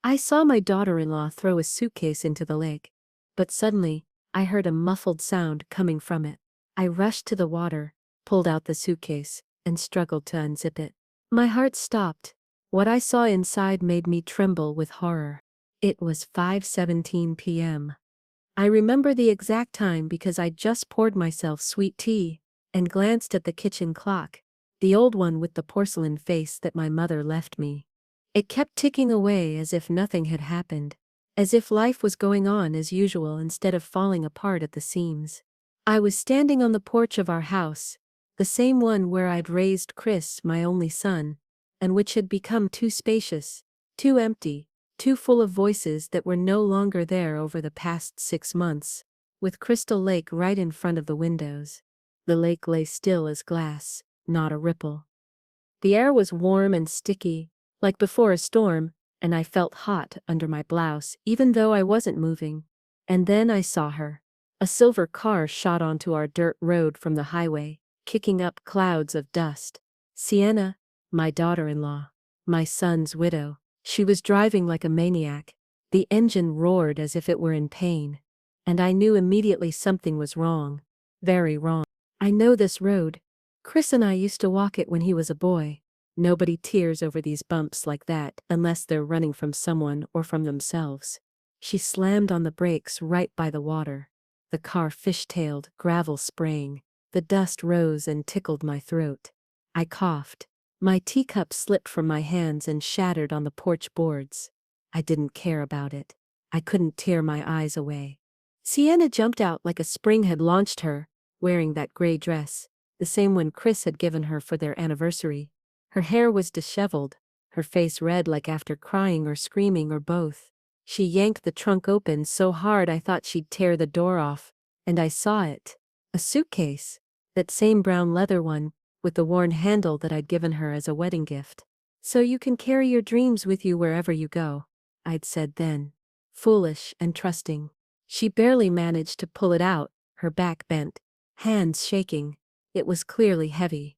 I saw my daughter-in-law throw a suitcase into the lake. But suddenly, I heard a muffled sound coming from it. I rushed to the water, pulled out the suitcase, and struggled to unzip it. My heart stopped. What I saw inside made me tremble with horror. It was 5:17 p.m. I remember the exact time because I just poured myself sweet tea and glanced at the kitchen clock, the old one with the porcelain face that my mother left me. It kept ticking away as if nothing had happened, as if life was going on as usual instead of falling apart at the seams. I was standing on the porch of our house, the same one where I'd raised Chris, my only son, and which had become too spacious, too empty, too full of voices that were no longer there over the past 6 months, with Crystal Lake right in front of the windows. The lake lay still as glass, not a ripple. The air was warm and sticky, like before a storm, and I felt hot under my blouse even though I wasn't moving. And then I saw her. A silver car shot onto our dirt road from the highway, kicking up clouds of dust. Sienna, my daughter-in-law, my son's widow. She was driving like a maniac. The engine roared as if it were in pain. And I knew immediately something was wrong. Very wrong. I know this road. Chris and I used to walk it when he was a boy. Nobody tears over these bumps like that unless they're running from someone or from themselves. She slammed on the brakes right by the water. The car fishtailed, gravel spraying. The dust rose and tickled my throat. I coughed. My teacup slipped from my hands and shattered on the porch boards. I didn't care about it. I couldn't tear my eyes away. Sienna jumped out like a spring had launched her, wearing that gray dress, the same one Chris had given her for their anniversary. Her hair was disheveled, her face red like after crying or screaming or both. She yanked the trunk open so hard I thought she'd tear the door off, and I saw it. A suitcase. That same brown leather one, with the worn handle that I'd given her as a wedding gift. So you can carry your dreams with you wherever you go, I'd said then. Foolish and trusting. She barely managed to pull it out, her back bent, hands shaking. It was clearly heavy.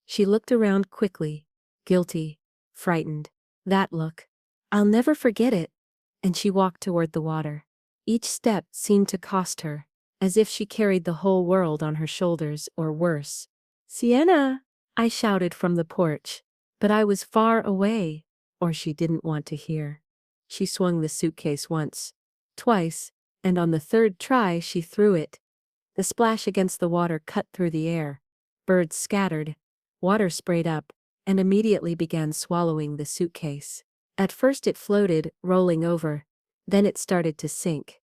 She looked around quickly, guilty, frightened. That look. I'll never forget it. And she walked toward the water. Each step seemed to cost her, as if she carried the whole world on her shoulders or worse. Sienna! I shouted from the porch, but I was far away, or she didn't want to hear. She swung the suitcase once, twice, and on the third try she threw it. The splash against the water cut through the air. Birds scattered, water sprayed up, and immediately began swallowing the suitcase. At first it floated, rolling over. Then it started to sink.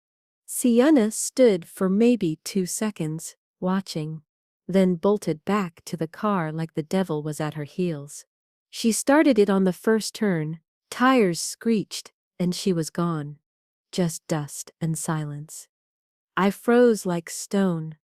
Sienna stood for maybe 2 seconds, watching, then bolted back to the car like the devil was at her heels. She started it on the first turn, tires screeched, and she was gone. Just dust and silence. I froze like stone.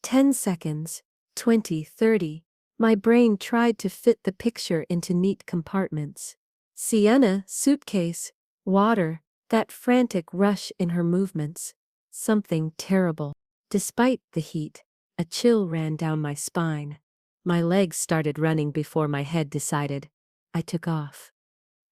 10 seconds, 20, 30. My brain tried to fit the picture into neat compartments. Sienna, suitcase, water, that frantic rush in her movements. Something terrible. Despite the heat, a chill ran down my spine. My legs started running before my head decided. I took off.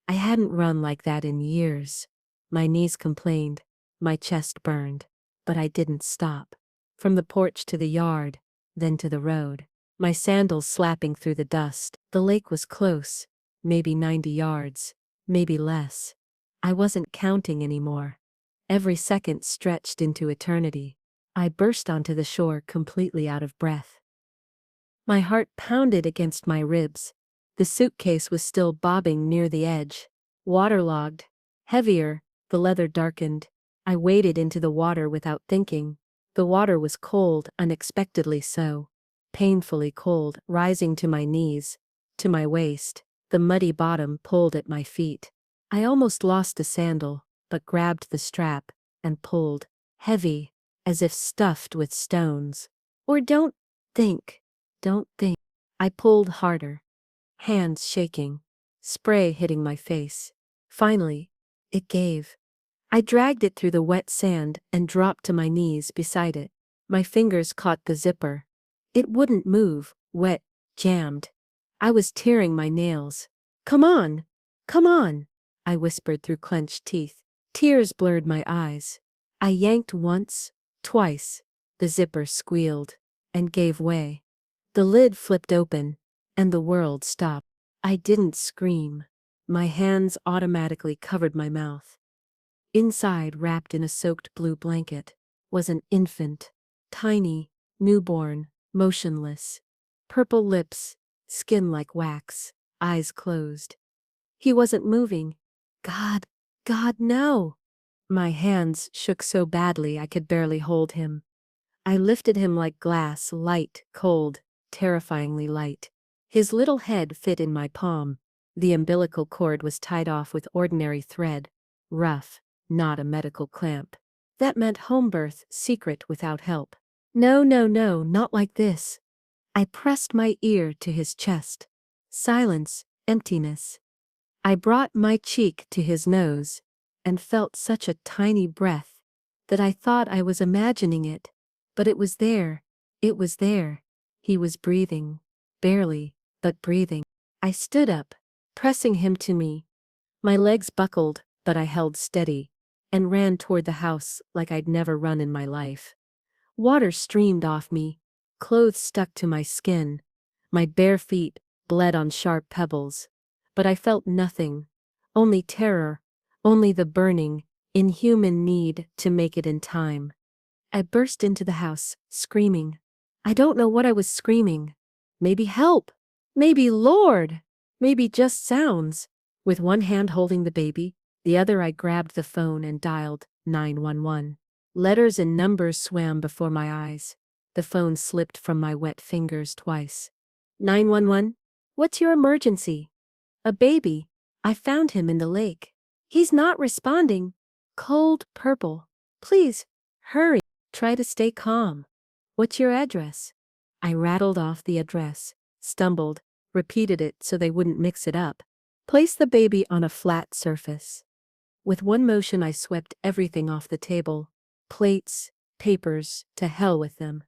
I hadn't run like that in years. My knees complained, my chest burned, but I didn't stop. From the porch to the yard, then to the road, my sandals slapping through the dust. The lake was close, maybe 90 yards, maybe less. I wasn't counting anymore. Every second stretched into eternity. I burst onto the shore completely out of breath. My heart pounded against my ribs. The suitcase was still bobbing near the edge. Waterlogged. Heavier, the leather darkened. I waded into the water without thinking. The water was cold, unexpectedly so. Painfully cold, rising to my knees, to my waist. The muddy bottom pulled at my feet. I almost lost a sandal, but grabbed the strap and pulled, heavy, as if stuffed with stones. Or don't think. I pulled harder. Hands shaking. Spray hitting my face. Finally, it gave. I dragged it through the wet sand and dropped to my knees beside it. My fingers caught the zipper. It wouldn't move, wet, jammed. I was tearing my nails. Come on! Come on! I whispered through clenched teeth. Tears blurred my eyes. I yanked once, twice. The zipper squealed and gave way. The lid flipped open, and the world stopped. I didn't scream. My hands automatically covered my mouth. Inside, wrapped in a soaked blue blanket, was an infant. Tiny, newborn, motionless. Purple lips, skin like wax, eyes closed. He wasn't moving. God, God, no! My hands shook so badly I could barely hold him. I lifted him like glass, light, cold, terrifyingly light. His little head fit in my palm. The umbilical cord was tied off with ordinary thread. Rough, not a medical clamp. That meant home birth, secret without help. No, no, no, not like this. I pressed my ear to his chest. Silence, emptiness. I brought my cheek to his nose and felt such a tiny breath that I thought I was imagining it. But it was there. It was there. He was breathing. Barely, but breathing. I stood up, pressing him to me. My legs buckled, but I held steady, and ran toward the house like I'd never run in my life. Water streamed off me. Clothes stuck to my skin. My bare feet bled on sharp pebbles. But I felt nothing. Only terror. Only the burning, inhuman need to make it in time. I burst into the house, screaming. I don't know what I was screaming. Maybe help. Maybe Lord. Maybe just sounds. With one hand holding the baby, the other I grabbed the phone and dialed 911. Letters and numbers swam before my eyes. The phone slipped from my wet fingers twice. 911? What's your emergency? A baby. I found him in the lake. He's not responding. Cold purple. Please, hurry. Try to stay calm. What's your address? I rattled off the address, stumbled, repeated it so they wouldn't mix it up. Place the baby on a flat surface. With one motion I swept everything off the table. Plates, papers, to hell with them.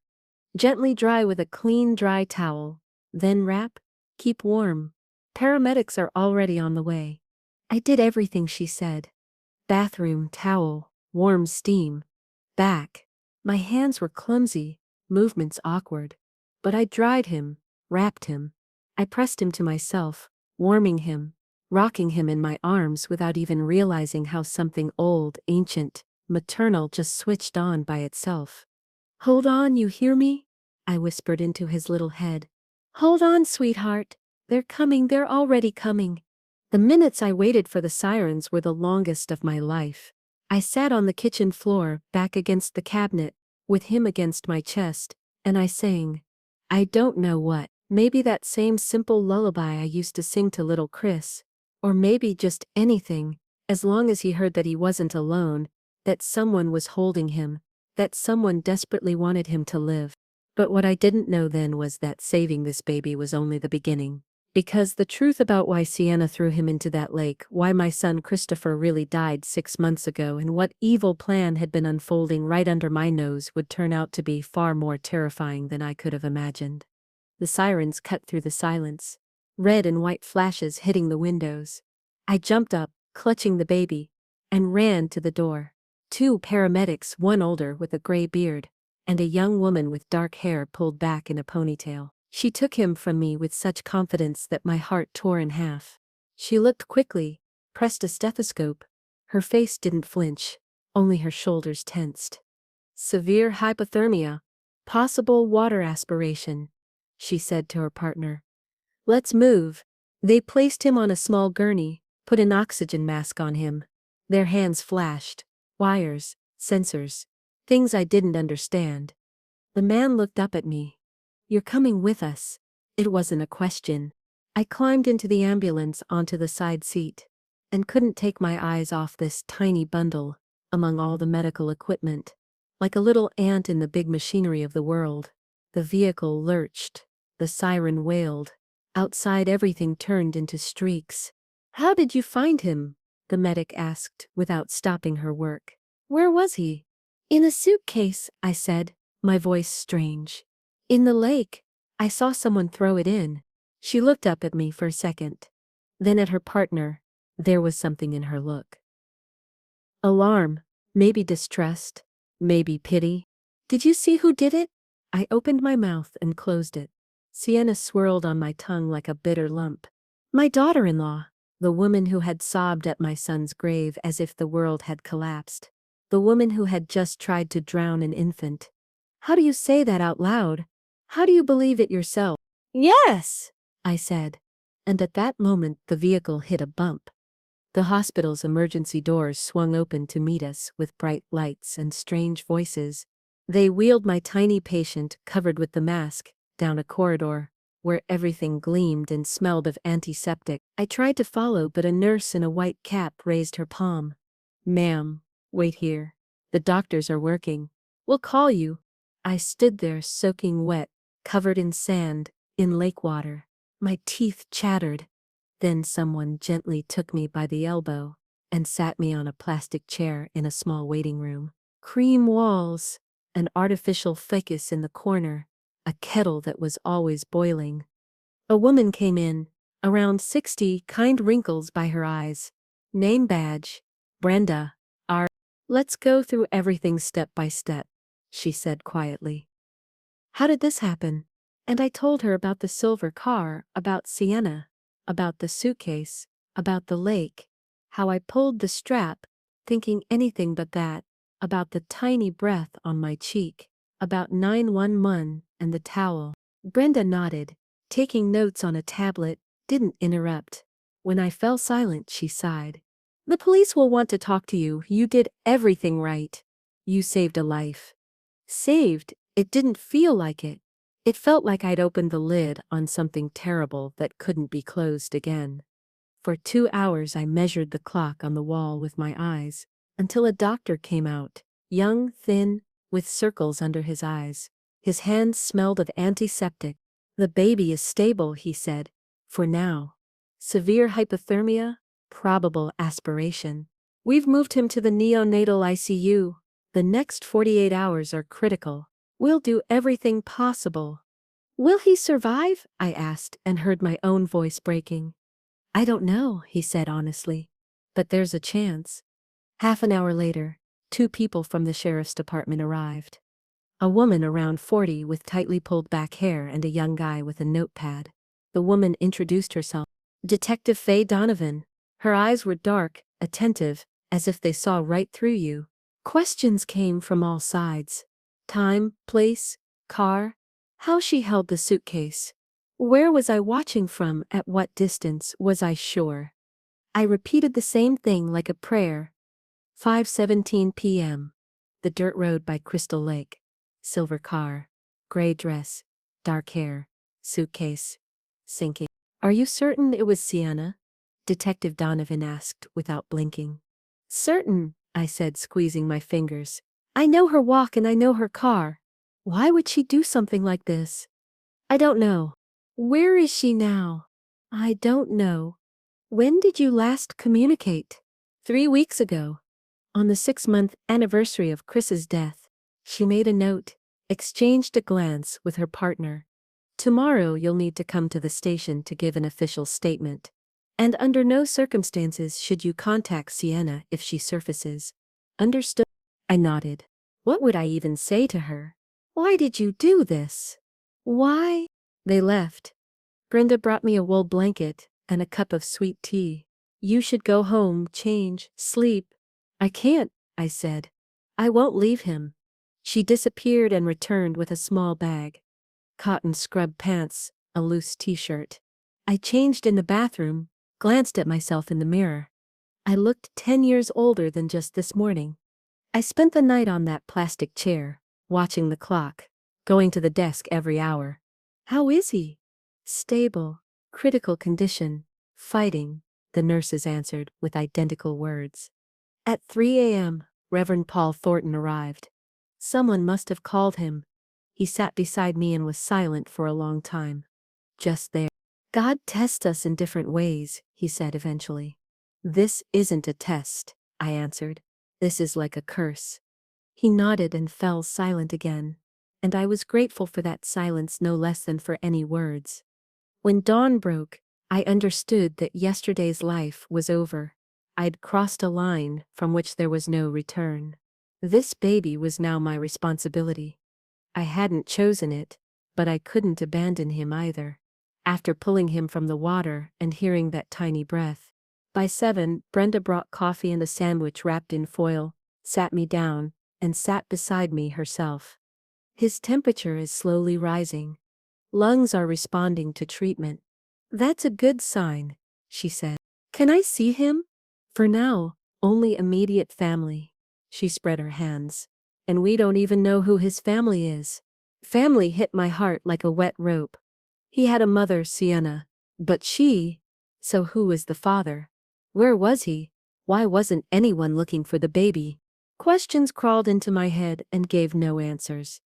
Gently dry with a clean, dry towel. Then wrap, keep warm. Paramedics are already on the way. I did everything she said. Bathroom, towel, warm steam. Back. My hands were clumsy, movements awkward. But I dried him, wrapped him. I pressed him to myself, warming him, rocking him in my arms without even realizing how something old, ancient, maternal just switched on by itself. Hold on, you hear me? I whispered into his little head. Hold on, sweetheart. They're coming, they're already coming. The minutes I waited for the sirens were the longest of my life. I sat on the kitchen floor, back against the cabinet, with him against my chest, and I sang. I don't know what, maybe that same simple lullaby I used to sing to little Chris, or maybe just anything, as long as he heard that he wasn't alone, that someone was holding him, that someone desperately wanted him to live. But what I didn't know then was that saving this baby was only the beginning. Because the truth about why Sienna threw him into that lake, why my son Christopher really died 6 months ago, and what evil plan had been unfolding right under my nose would turn out to be far more terrifying than I could have imagined. The sirens cut through the silence, red and white flashes hitting the windows. I jumped up, clutching the baby, and ran to the door. 2 paramedics, one older with a gray beard, and a young woman with dark hair pulled back in a ponytail. She took him from me with such confidence that my heart tore in half. She looked quickly, pressed a stethoscope. Her face didn't flinch, only her shoulders tensed. Severe hypothermia. Possible water aspiration, she said to her partner. Let's move. They placed him on a small gurney, put an oxygen mask on him. Their hands flashed. Wires, sensors, things I didn't understand. The man looked up at me. You're coming with us. It wasn't a question. I climbed into the ambulance onto the side seat, and couldn't take my eyes off this tiny bundle, among all the medical equipment. Like a little ant in the big machinery of the world. The vehicle lurched. The siren wailed. Outside everything turned into streaks. How did you find him? The medic asked without stopping her work. Where was he? In a suitcase, I said, my voice strange. In the lake. I saw someone throw it in. She looked up at me for a second. Then at her partner. There was something in her look. Alarm, maybe distrust, maybe pity. Did you see who did it? I opened my mouth and closed it. Sienna swirled on my tongue like a bitter lump. My daughter-in-law, the woman who had sobbed at my son's grave as if the world had collapsed. The woman who had just tried to drown an infant. How do you say that out loud? How do you believe it yourself? Yes, I said. And at that moment the vehicle hit a bump. The hospital's emergency doors swung open to meet us with bright lights and strange voices. They wheeled my tiny patient, covered with the mask, down a corridor, where everything gleamed and smelled of antiseptic. I tried to follow, but a nurse in a white cap raised her palm. Ma'am, wait here. The doctors are working. We'll call you. I stood there soaking wet, covered in sand, in lake water. My teeth chattered. Then someone gently took me by the elbow and sat me on a plastic chair in a small waiting room. Cream walls, an artificial ficus in the corner, a kettle that was always boiling. A woman came in, around 60, kind wrinkles by her eyes. Name badge, Brenda, R. Let's go through everything step by step, she said quietly. How did this happen? And I told her about the silver car, about Sienna, about the suitcase, about the lake, how I pulled the strap, thinking anything but that, about the tiny breath on my cheek, about 911 and the towel. Brenda nodded, taking notes on a tablet, didn't interrupt. When I fell silent, she sighed. The police will want to talk to you. You did everything right. You saved a life. Saved? It didn't feel like it. It felt like I'd opened the lid on something terrible that couldn't be closed again. For 2 hours I measured the clock on the wall with my eyes, until a doctor came out, young, thin, with circles under his eyes. His hands smelled of antiseptic. The baby is stable, he said, for now. Severe hypothermia, probable aspiration. We've moved him to the neonatal ICU. The next 48 hours are critical. We'll do everything possible. Will he survive? I asked and heard my own voice breaking. I don't know, he said honestly. But there's a chance. Half an hour later, 2 people from the sheriff's department arrived. A woman around 40 with tightly pulled back hair and a young guy with a notepad. The woman introduced herself. Detective Faye Donovan. Her eyes were dark, attentive, as if they saw right through you. Questions came from all sides. Time, place, car, how she held the suitcase. Where was I watching from? At what distance? Was I sure? I repeated the same thing like a prayer. 5:17 p.m. The dirt road by Crystal Lake. Silver car. Gray dress. Dark hair. Suitcase. Sinking. Are you certain it was Sienna? Detective Donovan asked without blinking. Certain, I said, squeezing my fingers. I know her walk and I know her car. Why would she do something like this? I don't know. Where is she now? I don't know. When did you last communicate? 3 weeks ago. On the 6-month anniversary of Chris's death. She made a note, exchanged a glance with her partner. Tomorrow you'll need to come to the station to give an official statement. And under no circumstances should you contact Sienna if she surfaces. Understood? I nodded. What would I even say to her? Why did you do this? Why? They left. Brenda brought me a wool blanket and a cup of sweet tea. You should go home, change, sleep. I can't, I said. I won't leave him. She disappeared and returned with a small bag. Cotton scrub pants, a loose t-shirt. I changed in the bathroom, glanced at myself in the mirror. I looked 10 years older than just this morning. I spent the night on that plastic chair, watching the clock, going to the desk every hour. How is he? Stable, critical condition, fighting, the nurses answered with identical words. At 3 a.m., Reverend Paul Thornton arrived. Someone must have called him. He sat beside me and was silent for a long time. Just there. God tests us in different ways, he said eventually. This isn't a test, I answered. This is like a curse. He nodded and fell silent again, and I was grateful for that silence no less than for any words. When dawn broke, I understood that yesterday's life was over. I'd crossed a line from which there was no return. This baby was now my responsibility. I hadn't chosen it, but I couldn't abandon him either. After pulling him from the water and hearing that tiny breath. By 7, Brenda brought coffee and a sandwich wrapped in foil, sat me down, and sat beside me herself. His temperature is slowly rising. Lungs are responding to treatment. That's a good sign, she said. Can I see him? For now, only immediate family. She spread her hands. And we don't even know who his family is. Family hit my heart like a wet rope. He had a mother, Sienna. But she… So who was the father? Where was he? Why wasn't anyone looking for the baby? Questions crawled into my head and gave no answers.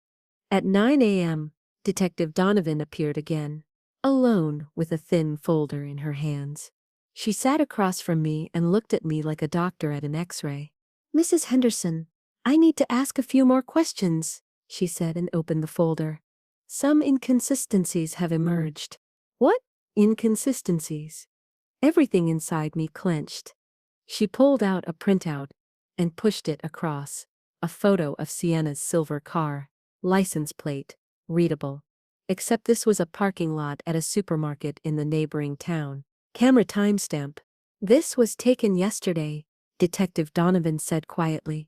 At 9 a.m., Detective Donovan appeared again, alone with a thin folder in her hands. She sat across from me and looked at me like a doctor at an X-ray. Mrs. Henderson, I need to ask a few more questions, she said and opened the folder. Some inconsistencies have emerged. What? Inconsistencies? Everything inside me clenched. She pulled out a printout and pushed it across. A photo of Sienna's silver car. License plate. Readable. Except this was a parking lot at a supermarket in the neighboring town. Camera timestamp. This was taken yesterday, Detective Donovan said quietly.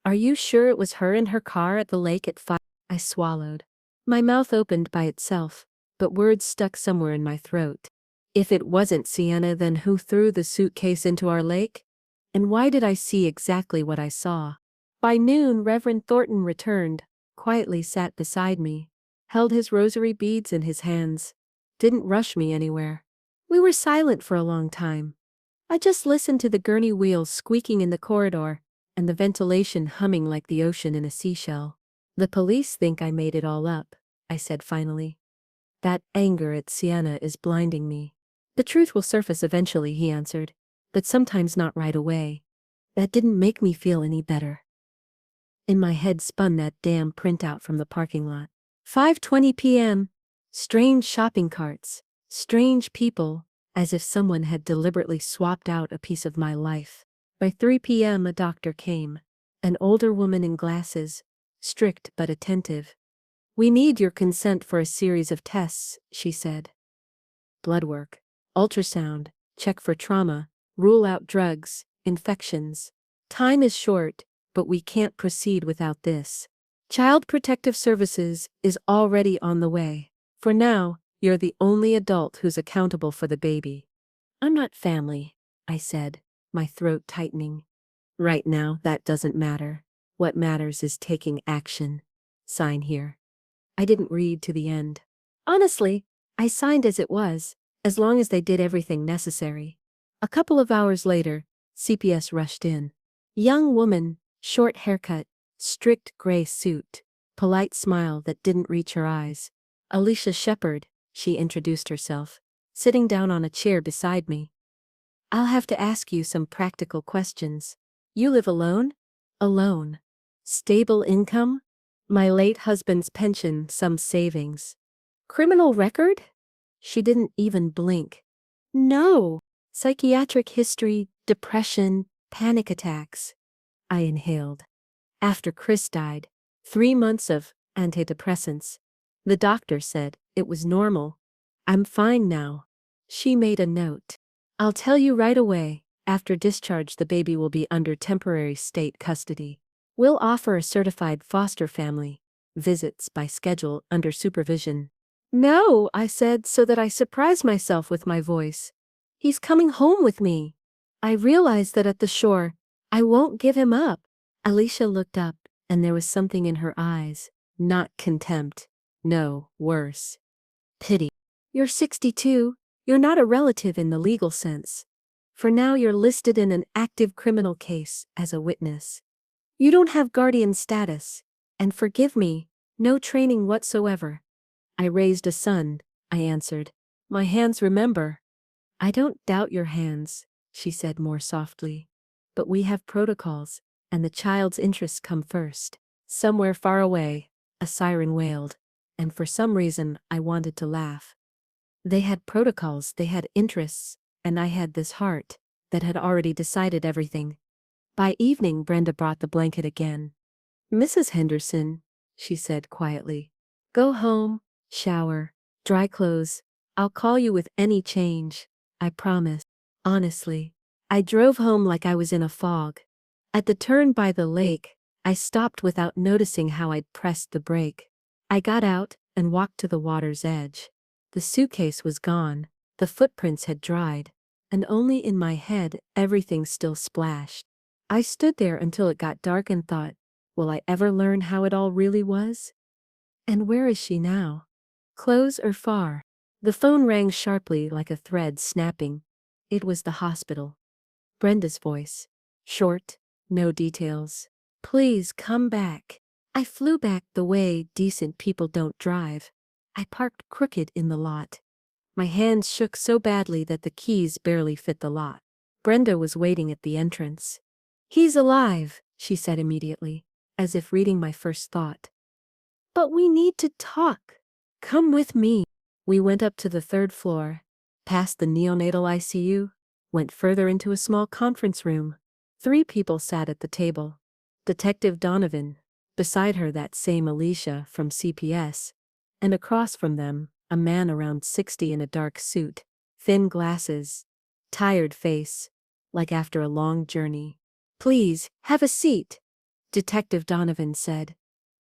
Are you sure it was her in her car at the lake at 5? I swallowed. My mouth opened by itself, but words stuck somewhere in my throat. If it wasn't Sienna, then who threw the suitcase into our lake? And why did I see exactly what I saw? By noon, Reverend Thornton returned, quietly sat beside me, held his rosary beads in his hands, didn't rush me anywhere. We were silent for a long time. I just listened to the gurney wheels squeaking in the corridor, and the ventilation humming like the ocean in a seashell. The police think I made it all up, I said finally. That anger at Sienna is blinding me. The truth will surface eventually, he answered, but sometimes not right away. That didn't make me feel any better. In my head spun that damn printout from the parking lot. 5:20 p.m. Strange shopping carts. Strange people, as if someone had deliberately swapped out a piece of my life. By 3 p.m. a doctor came. An older woman in glasses, strict but attentive. We need your consent for a series of tests, she said. Blood work, ultrasound, check for trauma, rule out drugs, infections. Time is short, but we can't proceed without this. Child Protective Services is already on the way. For now, you're the only adult who's accountable for the baby. I'm not family, I said, my throat tightening. Right now, that doesn't matter. What matters is taking action. Sign here. I didn't read to the end. Honestly, I signed as it was, as long as they did everything necessary. A couple of hours later, CPS rushed in. Young woman, short haircut, strict gray suit, polite smile that didn't reach her eyes. Alicia Shepherd, she introduced herself, sitting down on a chair beside me. I'll have to ask you some practical questions. You live alone? Alone. Stable income? My late husband's pension, some savings. Criminal record? She didn't even blink. No. Psychiatric history, depression, panic attacks. I inhaled. After Chris died, 3 months of antidepressants. The doctor said it was normal. I'm fine now. She made a note. I'll tell you right away, after discharge the baby will be under temporary state custody. We'll offer a certified foster family. Visits by schedule under supervision. No, I said so that I surprised myself with my voice. He's coming home with me. I realized that at the shore, I won't give him up. Alicia looked up, and there was something in her eyes. Not contempt. No, worse. Pity. You're 62. You're not a relative in the legal sense. For now you're listed in an active criminal case as a witness. You don't have guardian status. And forgive me, no training whatsoever. I raised a son, I answered. My hands remember. I don't doubt your hands, she said more softly. But we have protocols, and the child's interests come first. Somewhere far away, a siren wailed, and for some reason I wanted to laugh. They had protocols, they had interests, and I had this heart that had already decided everything. By evening, Brenda brought the blanket again. "Mrs. Henderson," she said quietly, "go home, shower, dry clothes. I'll call you with any change. I promise." Honestly, I drove home like I was in a fog. At the turn by the lake, I stopped without noticing how I'd pressed the brake. I got out and walked to the water's edge. The suitcase was gone, the footprints had dried, and only in my head everything still splashed. I stood there until it got dark and thought, will I ever learn how it all really was? And where is she now? Close or far? The phone rang sharply like a thread snapping. It was the hospital. Brenda's voice. Short, no details. "Please come back." I flew back the way decent people don't drive. I parked crooked in the lot. My hands shook so badly that the keys barely fit the lock. Brenda was waiting at the entrance. "He's alive," she said immediately, as if reading my first thought. "But we need to talk. Come with me." We went up to the third floor, past the neonatal ICU, went further into a small conference room. 3 people sat at the table. Detective Donovan, beside her that same Alicia from CPS, and across from them, a man around 60 in a dark suit, thin glasses, tired face, like after a long journey. "Please, have a seat," Detective Donovan said.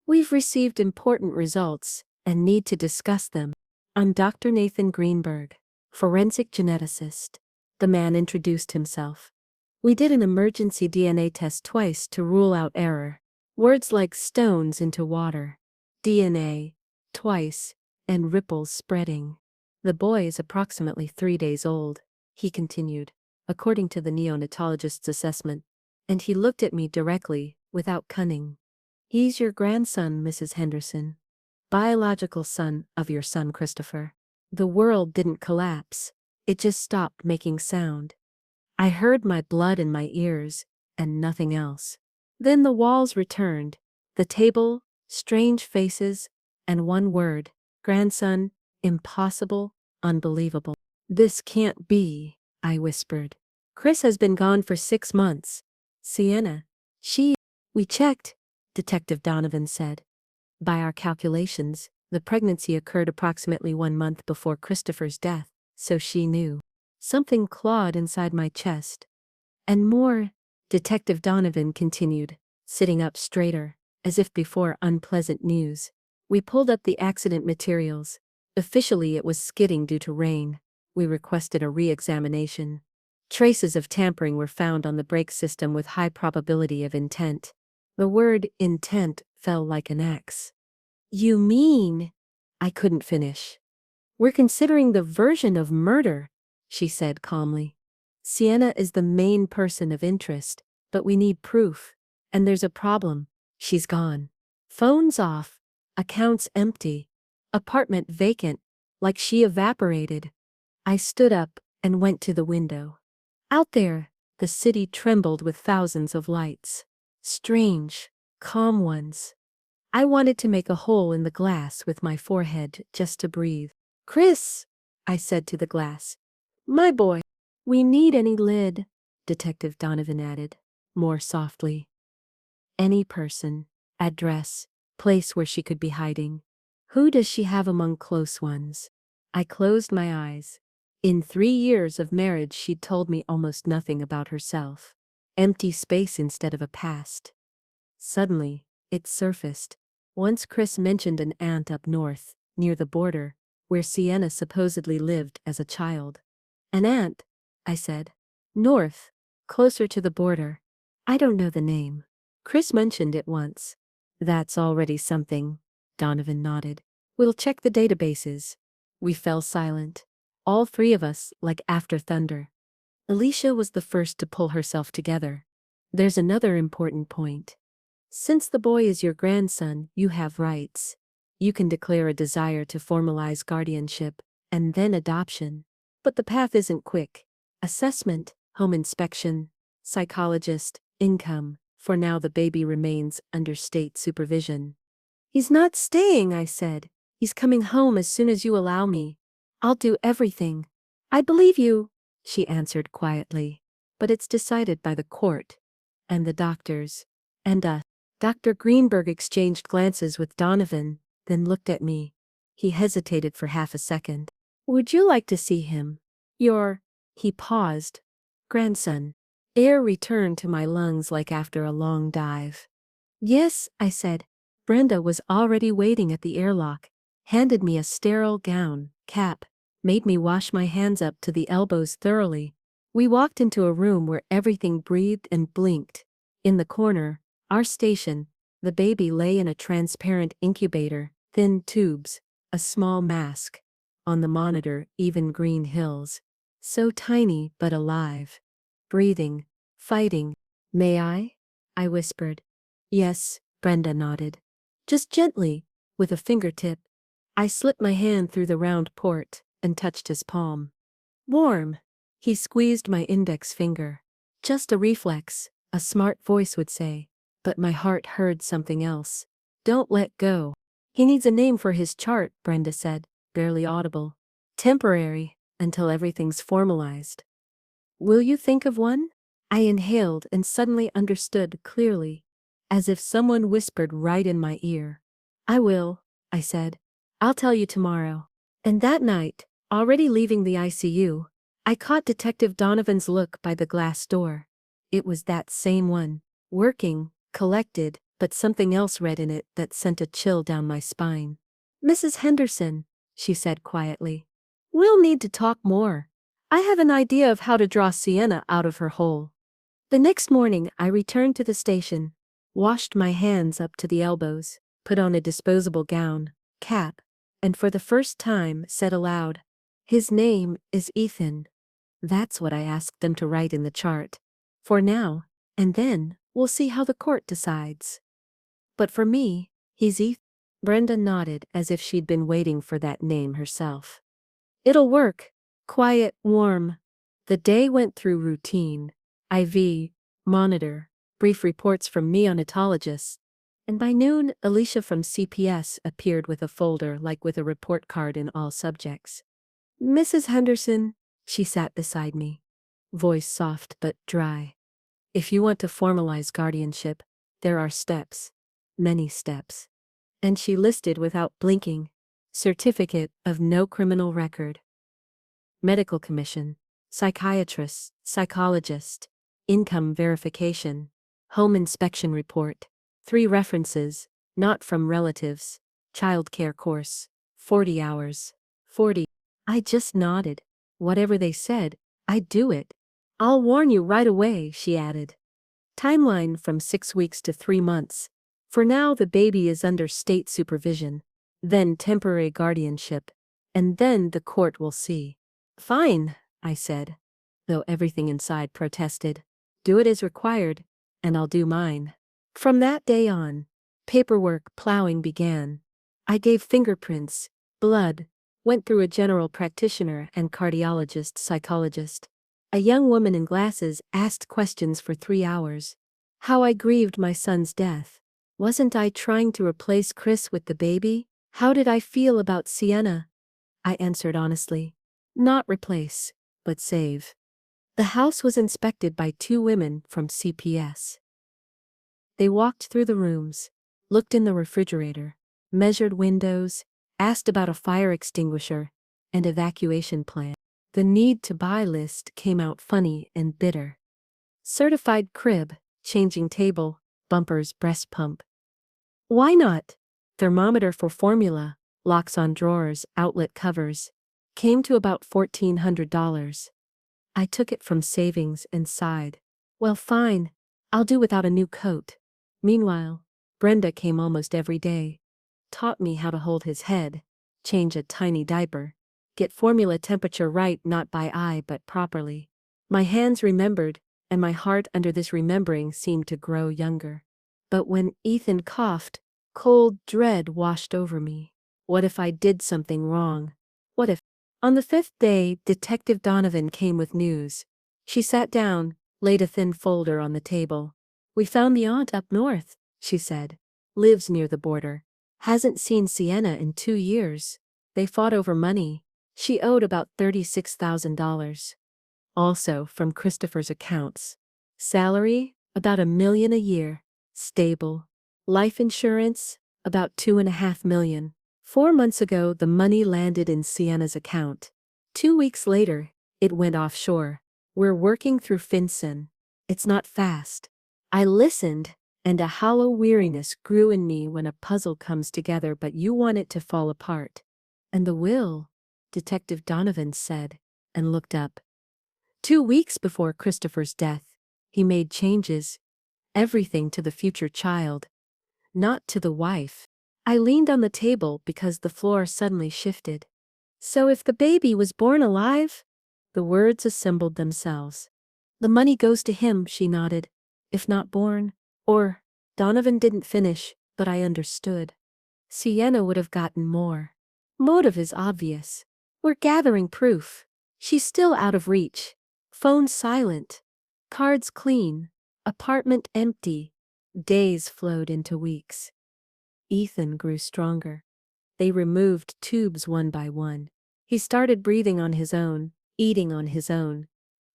"We've received important results and need to discuss them." "I'm Dr. Nathan Greenberg, forensic geneticist." The man introduced himself. "We did an emergency DNA test twice to rule out error. Words like stones into water, DNA, twice, and ripples spreading. The boy is approximately 3 days old," he continued, according to the neonatologist's assessment, and he looked at me directly, without cunning. "He's your grandson, Mrs. Henderson. Biological son of your son Christopher." The world didn't collapse. It just stopped making sound. I heard my blood in my ears, and nothing else. Then the walls returned, the table, strange faces, and one word, grandson, impossible, unbelievable. "This can't be," I whispered. "Chris has been gone for 6 months. Sienna, we checked," Detective Donovan said. "By our calculations, the pregnancy occurred approximately 1 month before Christopher's death, so she knew." Something clawed inside my chest. "And more," Detective Donovan continued, sitting up straighter, as if before unpleasant news. "We pulled up the accident materials. Officially it was skidding due to rain. We requested a re-examination. Traces of tampering were found on the brake system with high probability of intent." The word intent fell like an axe. "You mean?" I couldn't finish. "We're considering the version of murder," she said calmly. "Sienna is the main person of interest, but we need proof. And there's a problem. She's gone. Phone's off, accounts empty, apartment vacant, like she evaporated." I stood up and went to the window. Out there, the city trembled with thousands of lights. Strange, calm ones. I wanted to make a hole in the glass with my forehead just to breathe. "Chris," I said to the glass. "My boy." "We need any lid," Detective Donovan added, more softly. "Any person, address, place where she could be hiding. Who does she have among close ones?" I closed my eyes. In 3 years of marriage she'd told me almost nothing about herself. Empty space instead of a past. Suddenly, it surfaced. Once Chris mentioned an aunt up north, near the border, where Sienna supposedly lived as a child. "An aunt," I said. "North, closer to the border. I don't know the name." Chris mentioned it once. "That's already something," Donovan nodded. "We'll check the databases." We fell silent. All 3 of us, like after thunder. Alicia was the first to pull herself together. "There's another important point. Since the boy is your grandson, you have rights. You can declare a desire to formalize guardianship, and then adoption. But the path isn't quick. Assessment, home inspection, psychologist, income. For now the baby remains under state supervision." "He's not staying," I said. "He's coming home as soon as you allow me." I'll do everything. I believe you, she answered quietly. But it's decided by the court. And the doctors. And us. Dr. Greenberg exchanged glances with Donovan, then looked at me. He hesitated for half a second. Would you like to see him? Your, he paused. Grandson. Air returned to my lungs like after a long dive. Yes, I said. Brenda was already waiting at the airlock, handed me a sterile gown, cap, made me wash my hands up to the elbows thoroughly. We walked into a room where everything breathed and blinked. In the corner, our station, the baby lay in a transparent incubator, thin tubes, a small mask. On the monitor, even green hills. So tiny but alive. Breathing, fighting. May I? I whispered. Yes, Brenda nodded. Just gently, with a fingertip. I slipped my hand through the round port and touched his palm. Warm. He squeezed my index finger. Just a reflex, a smart voice would say. But my heart heard something else. Don't let go. He needs a name for his chart, Brenda said, barely audible. Temporary, until everything's formalized. Will you think of one? I inhaled and suddenly understood clearly, as if someone whispered right in my ear. I will, I said. I'll tell you tomorrow. And that night, already leaving the ICU, I caught Detective Donovan's look by the glass door. It was that same one, working, collected, but something else read in it that sent a chill down my spine. Mrs. Henderson, she said quietly. We'll need to talk more. I have an idea of how to draw Sienna out of her hole. The next morning I returned to the station, washed my hands up to the elbows, put on a disposable gown, cap, and for the first time said aloud, his name is Ethan. That's what I asked them to write in the chart. For now, and then, we'll see how the court decides. But for me, he's Ethan. Brenda nodded as if she'd been waiting for that name herself. It'll work. Quiet, warm. The day went through routine. IV, monitor, brief reports from neonatologists. And by noon, Alicia from CPS appeared with a folder like with a report card in all subjects. Mrs. Henderson, she sat beside me. Voice soft but dry. If you want to formalize guardianship, there are steps. Many steps. And she listed without blinking. Certificate of no criminal record. Medical commission. Psychiatrist, psychologist. Income verification. Home inspection report. 3 references, not from relatives. Child care course. 40 hours. 40. I just nodded. Whatever they said, I'd do it. I'll warn you right away, she added. Timeline from 6 weeks to 3 months. For now the baby is under state supervision, then temporary guardianship, and then the court will see. Fine, I said, though everything inside protested. Do it as required, and I'll do mine. From that day on, paperwork plowing began. I gave fingerprints, blood, went through a general practitioner and cardiologist psychologist. A young woman in glasses asked questions for 3 hours. How I grieved my son's death. Wasn't I trying to replace Chris with the baby? How did I feel about Sienna? I answered honestly. Not replace, but save. The house was inspected by 2 women from CPS. They walked through the rooms, looked in the refrigerator, measured windows, asked about a fire extinguisher, and evacuation plan. The need to buy list came out funny and bitter. Certified crib, changing table, bumpers, breast pump. Why not? Thermometer for formula, locks on drawers, outlet covers. Came to about $1,400. I took it from savings and sighed. Well, fine. I'll do without a new coat. Meanwhile, Brenda came almost every day. Taught me how to hold his head, change a tiny diaper, get formula temperature right not by eye but properly. My hands remembered, and my heart under this remembering seemed to grow younger. But when Ethan coughed, cold dread washed over me. What if I did something wrong? What if? On the 5th day, Detective Donovan came with news. She sat down, laid a thin folder on the table. We found the aunt up north, she said. Lives near the border. Hasn't seen Sienna in 2 years. They fought over money. She owed about $36,000. Also from Christopher's accounts. Salary, about $1 million a year. Stable. Life insurance, about $2.5 million. 4 months ago, the money landed in Sienna's account. 2 weeks later, it went offshore. We're working through FinCEN. It's not fast. I listened, and a hollow weariness grew in me when a puzzle comes together but you want it to fall apart. And the will, Detective Donovan said, and looked up. 2 weeks before Christopher's death, he made changes. Everything to the future child, not to the wife. I leaned on the table because the floor suddenly shifted. So if the baby was born alive? The words assembled themselves. The money goes to him, she nodded. If not born. Or, Donovan didn't finish, but I understood. Sienna would have gotten more. Motive is obvious. We're gathering proof. She's still out of reach. Phone silent. Cards clean. Apartment empty. Days flowed into weeks. Ethan grew stronger. They removed tubes one by one. He started breathing on his own, eating on his own,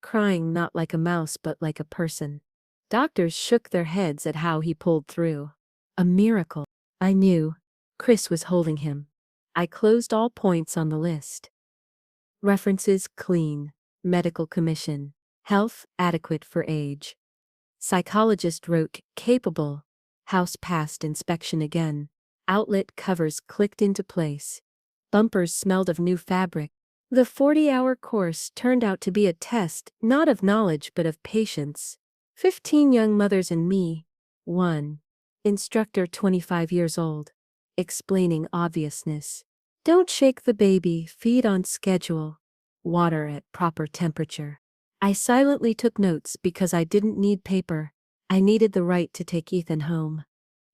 crying not like a mouse but like a person. Doctors shook their heads at how he pulled through. A miracle. I knew. Chris was holding him. I closed all points on the list. References clean. Medical commission. Health adequate for age. Psychologist wrote capable. House passed inspection again. Outlet covers clicked into place. Bumpers smelled of new fabric. The 40-hour course turned out to be a test, not of knowledge but of patience. 15 young mothers and me. 1. Instructor 25 years old. Explaining obviousness. Don't shake the baby, feed on schedule. Water at proper temperature. I silently took notes because I didn't need paper. I needed the right to take Ethan home.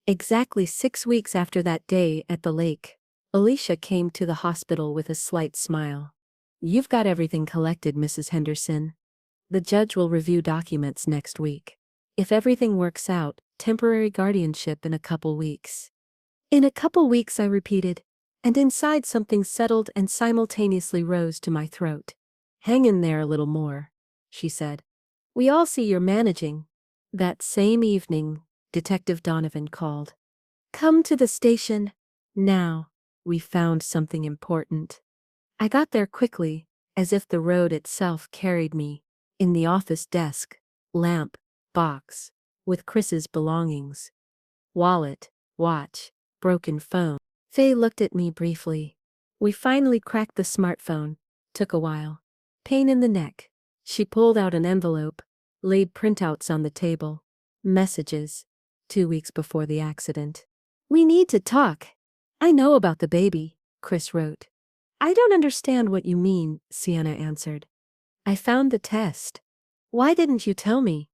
Exactly 6 weeks after that day at the lake, Alicia came to the hospital with a slight smile. You've got everything collected, Mrs. Henderson. The judge will review documents next week. If everything works out, temporary guardianship in a couple weeks. In a couple weeks, I repeated, and inside something settled and simultaneously rose to my throat. Hang in there a little more, she said. We all see you're managing. That same evening, Detective Donovan called. Come to the station. Now. We found something important. I got there quickly, as if the road itself carried me. In the office desk, lamp, box, with Chris's belongings. Wallet, watch, broken phone. Faye looked at me briefly. We finally cracked the smartphone. Took a while. Pain in the neck. She pulled out an envelope, laid printouts on the table. Messages. 2 weeks before the accident. We need to talk. I know about the baby, Chris wrote. I don't understand what you mean, Sienna answered. I found the test. Why didn't you tell me?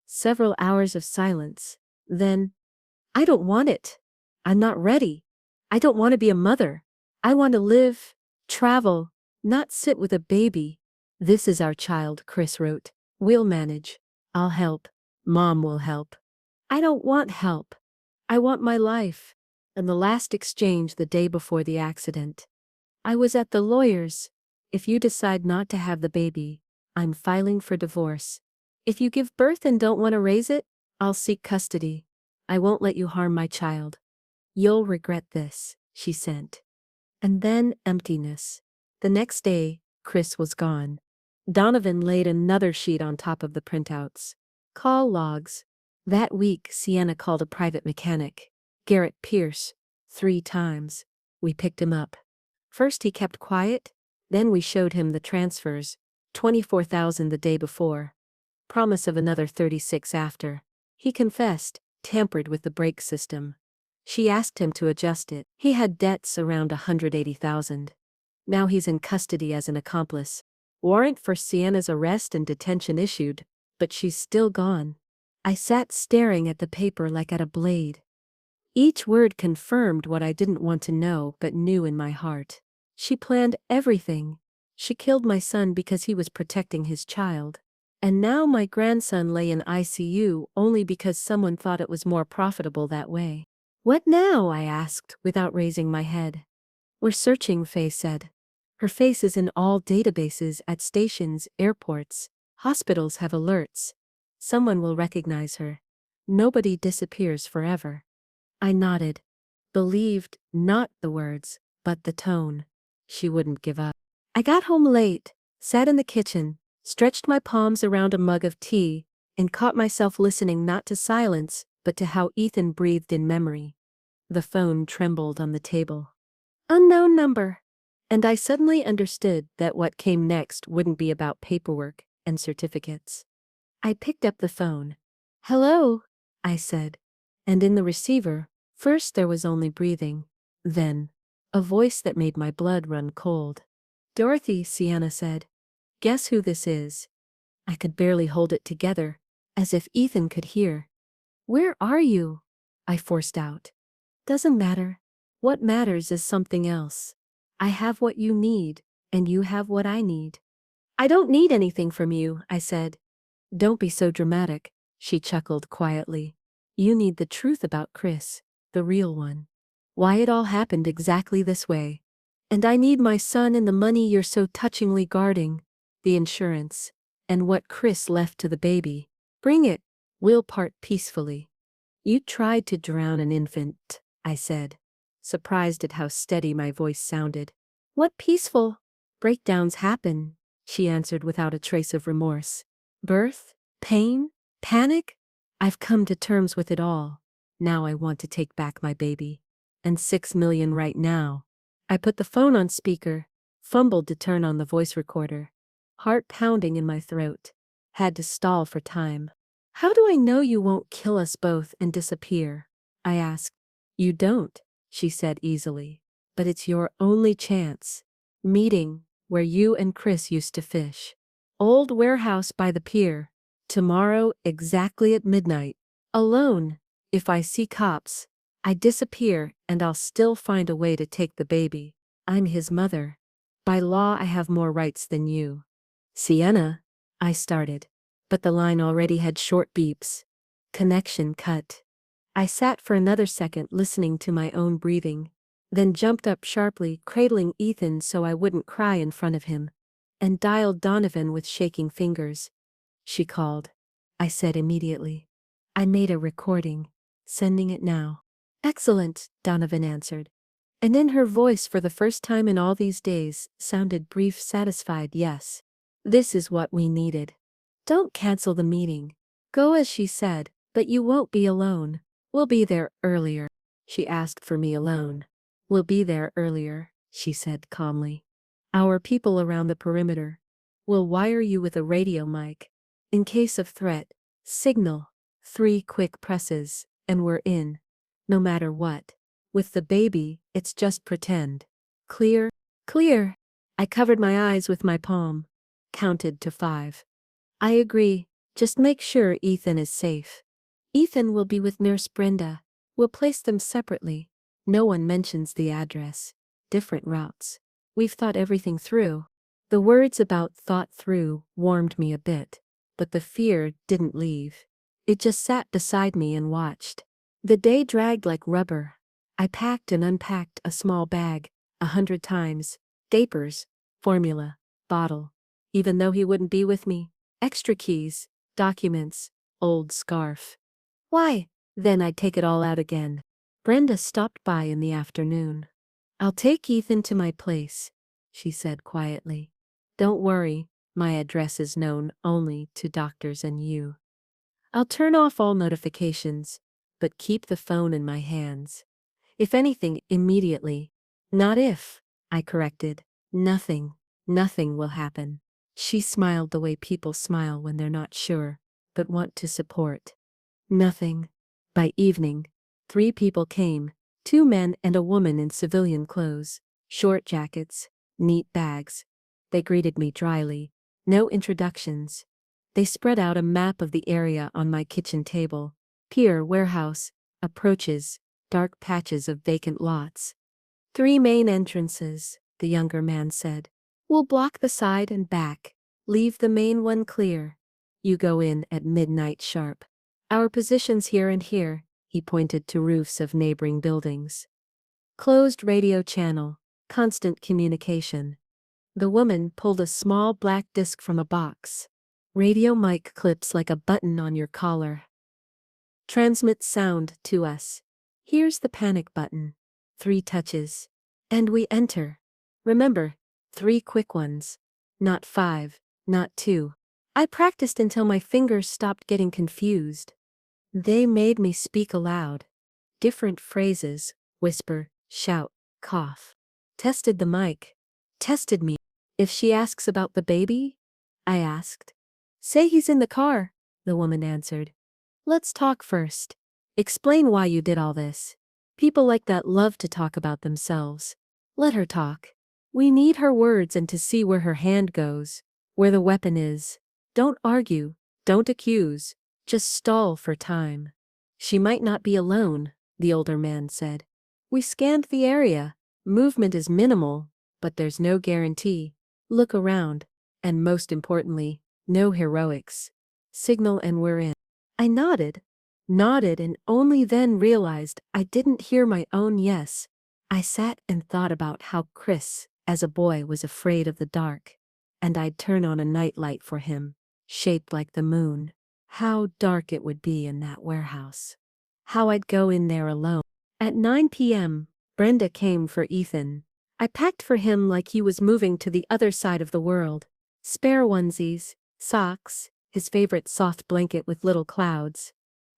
Several hours of silence. Then, I don't want it. I'm not ready. I don't want to be a mother. I want to live, travel, not sit with a baby. This is our child, Chris wrote. We'll manage. I'll help. Mom will help. I don't want help. I want my life. And the last exchange the day before the accident. I was at the lawyer's. If you decide not to have the baby, I'm filing for divorce. If you give birth and don't want to raise it, I'll seek custody. I won't let you harm my child. You'll regret this, she sent. And then emptiness. The next day, Chris was gone. Donovan laid another sheet on top of the printouts. Call logs. That week, Sienna called a private mechanic, Garrett Pierce, 3 times. We picked him up. First he kept quiet, then we showed him the transfers, $24,000 the day before. Promise of another 36 after. He confessed, tampered with the brake system. She asked him to adjust it. He had debts around $180,000. Now he's in custody as an accomplice. Warrant for Sienna's arrest and detention issued, but she's still gone. I sat staring at the paper like at a blade. Each word confirmed what I didn't want to know but knew in my heart. She planned everything. She killed my son because he was protecting his child. And now my grandson lay in ICU only because someone thought it was more profitable that way. What now? I asked, without raising my head. We're searching, Faye said. Her face is in all databases at stations, airports, hospitals have alerts. Someone will recognize her. Nobody disappears forever. I nodded. Believed not the words, but the tone. She wouldn't give up. I got home late, sat in the kitchen, stretched my palms around a mug of tea, and caught myself listening not to silence, but to how Ethan breathed in memory. The phone trembled on the table. Unknown number. And I suddenly understood that what came next wouldn't be about paperwork and certificates. I picked up the phone. Hello, I said. And in the receiver, first there was only breathing, then a voice that made my blood run cold. Dorothy, Sienna said. Guess who this is? I could barely hold it together, as if Ethan could hear. Where are you? I forced out. Doesn't matter. What matters is something else. I have what you need, and you have what I need. I don't need anything from you, I said. Don't be so dramatic, she chuckled quietly. You need the truth about Chris, the real one. Why it all happened exactly this way. And I need my son and the money you're so touchingly guarding, the insurance, and what Chris left to the baby. Bring it, we'll part peacefully. You tried to drown an infant, I said, surprised at how steady my voice sounded. What peaceful? Breakdowns happen, she answered without a trace of remorse. Birth? Pain? Panic? I've come to terms with it all. Now I want to take back my baby. And 6 million right now. I put the phone on speaker, fumbled to turn on the voice recorder. Heart pounding in my throat. Had to stall for time. How do I know you won't kill us both and disappear? I asked. You don't, she said easily. But it's your only chance. Meeting, where you and Chris used to fish. Old warehouse by the pier. Tomorrow exactly at midnight. Alone. If I see cops, I disappear and I'll still find a way to take the baby. I'm his mother. By law I have more rights than you. Sienna, I started. But the line already had short beeps. Connection cut. I sat for another second listening to my own breathing, then jumped up sharply, cradling Ethan so I wouldn't cry in front of him, and dialed Donovan with shaking fingers. She called. I said immediately. I made a recording. Sending it now. Excellent, Donovan answered. And in her voice for the first time in all these days sounded brief, satisfied yes. This is what we needed. Don't cancel the meeting. Go as she said, but you won't be alone. We'll be there earlier. She asked for me alone. We'll be there earlier, she said calmly. Our people around the perimeter. We'll wire you with a radio mic. In case of threat, signal. 3 quick presses, and we're in. No matter what. With the baby, it's just pretend. Clear? Clear. I covered my eyes with my palm. Counted to 5. I agree, just make sure Ethan is safe. Ethan will be with Nurse Brenda. We'll place them separately. No one mentions the address. Different routes. We've thought everything through. The words about thought through warmed me a bit, but the fear didn't leave. It just sat beside me and watched. The day dragged like rubber. I packed and unpacked a small bag, 100 times. Diapers, formula, bottle. Even though he wouldn't be with me. Extra keys, documents, old scarf. Why? Then I'd take it all out again. Brenda stopped by in the afternoon. I'll take Ethan to my place, she said quietly. Don't worry, my address is known only to doctors and you. I'll turn off all notifications, but keep the phone in my hands. If anything, immediately. Not if, I corrected. Nothing will happen. She smiled the way people smile when they're not sure, but want to support. Nothing. By evening, 3 people came, 2 men and a woman in civilian clothes, short jackets, neat bags. They greeted me dryly. No introductions. They spread out a map of the area on my kitchen table. Pier, warehouse, approaches, dark patches of vacant lots. 3 main entrances, the younger man said. We'll block the side and back. Leave the main one clear. You go in at midnight sharp. Our positions here and here, he pointed to roofs of neighboring buildings. Closed radio channel, constant communication. The woman pulled a small black disc from a box. Radio mic clips like a button on your collar. Transmit sound to us. Here's the panic button. 3 touches. And we enter. Remember, 3 quick ones. Not 5, not 2. I practiced until my fingers stopped getting confused. They made me speak aloud. Different phrases, whisper, shout, cough. Tested the mic. Tested me. If she asks about the baby? I asked. Say he's in the car, the woman answered. Let's talk first. Explain why you did all this. People like that love to talk about themselves. Let her talk. We need her words and to see where her hand goes, where the weapon is. Don't argue, don't accuse, just stall for time. She might not be alone, the older man said. We scanned the area. Movement is minimal, but there's no guarantee. Look around, and most importantly, no heroics. Signal and we're in. I nodded and only then realized I didn't hear my own yes. I sat and thought about how Chris, as a boy, was afraid of the dark. And I'd turn on a nightlight for him, shaped like the moon. How dark it would be in that warehouse. How I'd go in there alone. At 9 p.m., Brenda came for Ethan. I packed for him like he was moving to the other side of the world. Spare onesies, socks, his favorite soft blanket with little clouds.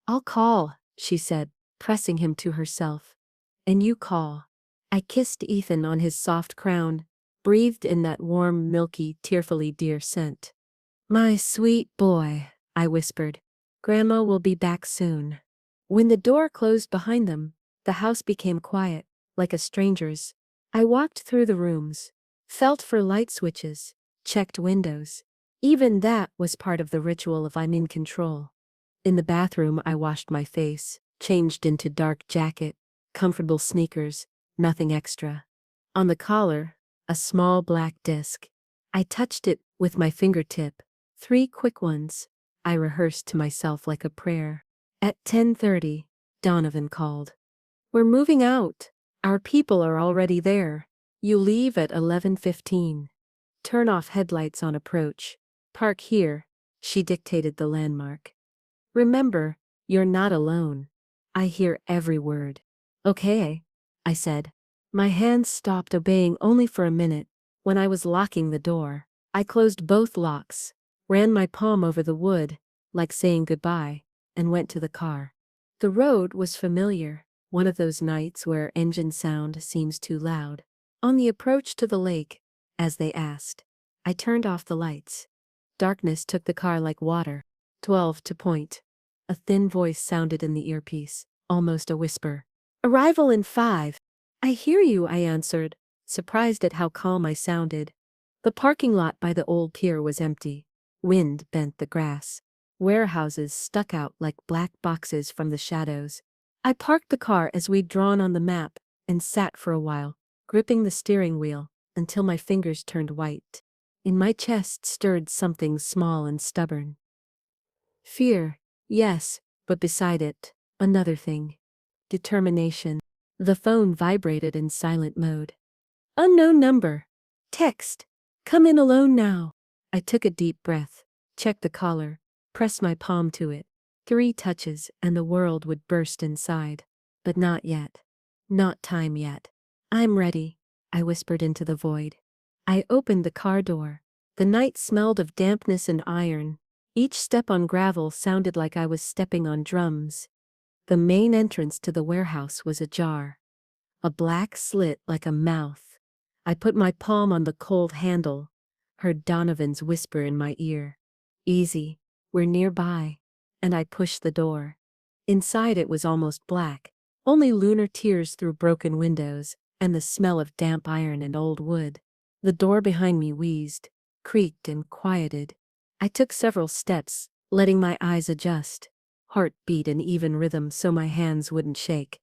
I'll call, she said, pressing him to herself. And you call. I kissed Ethan on his soft crown, breathed in that warm, milky, tearfully dear scent. My sweet boy, I whispered. Grandma will be back soon. When the door closed behind them, the house became quiet, like a stranger's. I walked through the rooms, felt for light switches, checked windows. Even that was part of the ritual of I'm in control. In the bathroom, I washed my face, changed into dark jacket, comfortable sneakers, nothing extra. On the collar, a small black disc. I touched it with my fingertip. 3 quick ones. I rehearsed to myself like a prayer. At 10:30, Donovan called. We're moving out. Our people are already there. You leave at 11:15. Turn off headlights on approach. Park here. She dictated the landmark. Remember, you're not alone. I hear every word. Okay, I said. My hands stopped obeying only for a minute. When I was locking the door, I closed both locks, ran my palm over the wood, like saying goodbye, and went to the car. The road was familiar, one of those nights where engine sound seems too loud. On the approach to the lake, as they asked, I turned off the lights. Darkness took the car like water. 12 to point. A thin voice sounded in the earpiece, almost a whisper. Arrival in 5. I hear you, I answered, surprised at how calm I sounded. The parking lot by the old pier was empty. Wind bent the grass. Warehouses stuck out like black boxes from the shadows. I parked the car as we'd drawn on the map and sat for a while, gripping the steering wheel until my fingers turned white. In my chest stirred something small and stubborn. Fear, yes, but beside it, another thing. Determination. The phone vibrated in silent mode. Unknown number. Text. Come in alone now. I took a deep breath, checked the collar, pressed my palm to it. 3 touches and the world would burst inside. But not yet. Not time yet. I'm ready, I whispered into the void. I opened the car door. The night smelled of dampness and iron. Each step on gravel sounded like I was stepping on drums. The main entrance to the warehouse was ajar. A black slit like a mouth. I put my palm on the cold handle, heard Donovan's whisper in my ear. Easy, we're nearby. And I pushed the door. Inside it was almost black, only lunar tears through broken windows, and the smell of damp iron and old wood. The door behind me wheezed, creaked and quieted. I took several steps, letting my eyes adjust. Heart beat in even rhythm so my hands wouldn't shake.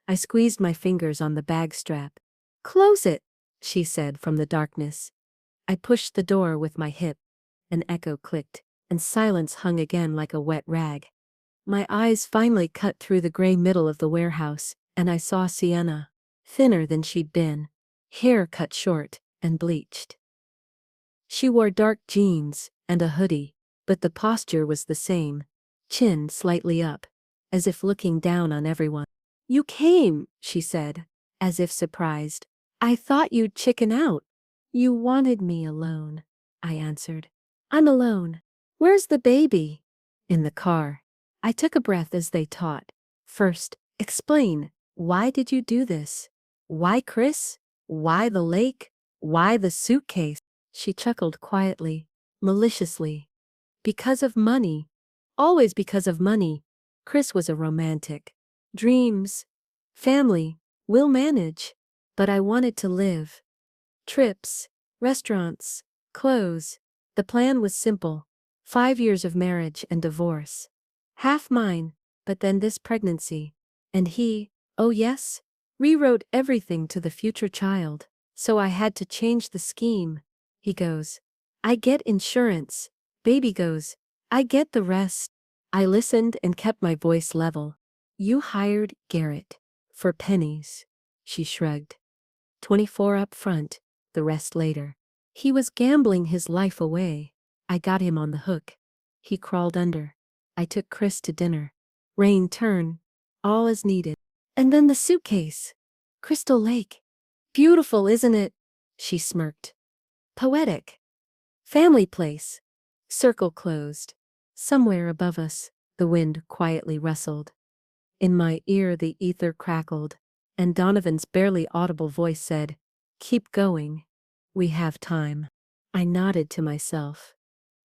I squeezed my fingers on the bag strap. Close it, she said from the darkness. I pushed the door with my hip. An echo clicked, and silence hung again like a wet rag. My eyes finally cut through the gray middle of the warehouse, and I saw Sienna, thinner than she'd been, hair cut short and bleached. She wore dark jeans and a hoodie, but the posture was the same, chin slightly up, as if looking down on everyone. "You came," she said, as if surprised. "I thought you'd chicken out." "You wanted me alone," I answered. "I'm alone. Where's the baby?" "In the car." I took a breath as they taught. "First, explain. Why did you do this? Why Chris? Why the lake? Why the suitcase?" She chuckled quietly, maliciously. "Because of money. Always because of money. Chris was a romantic. Dreams. Family. We'll manage. But I wanted to live. Trips. Restaurants. Clothes. The plan was simple. 5 years of marriage and divorce. Half mine, but then this pregnancy. And he, oh yes, rewrote everything to the future child. So I had to change the scheme." He goes, "I get insurance." Baby goes, "I get the rest." I listened and kept my voice level. "You hired Garrett. For pennies." She shrugged. 24 up front, the rest later. He was gambling his life away. I got him on the hook. He crawled under. I took Chris to dinner. Rain turn. All as needed. And then the suitcase. Crystal Lake. "Beautiful, isn't it?" She smirked. "Poetic. Family place." Circle closed. Somewhere above us, the wind quietly rustled. In my ear the ether crackled, and Donovan's barely audible voice said, "Keep going. We have time." I nodded to myself.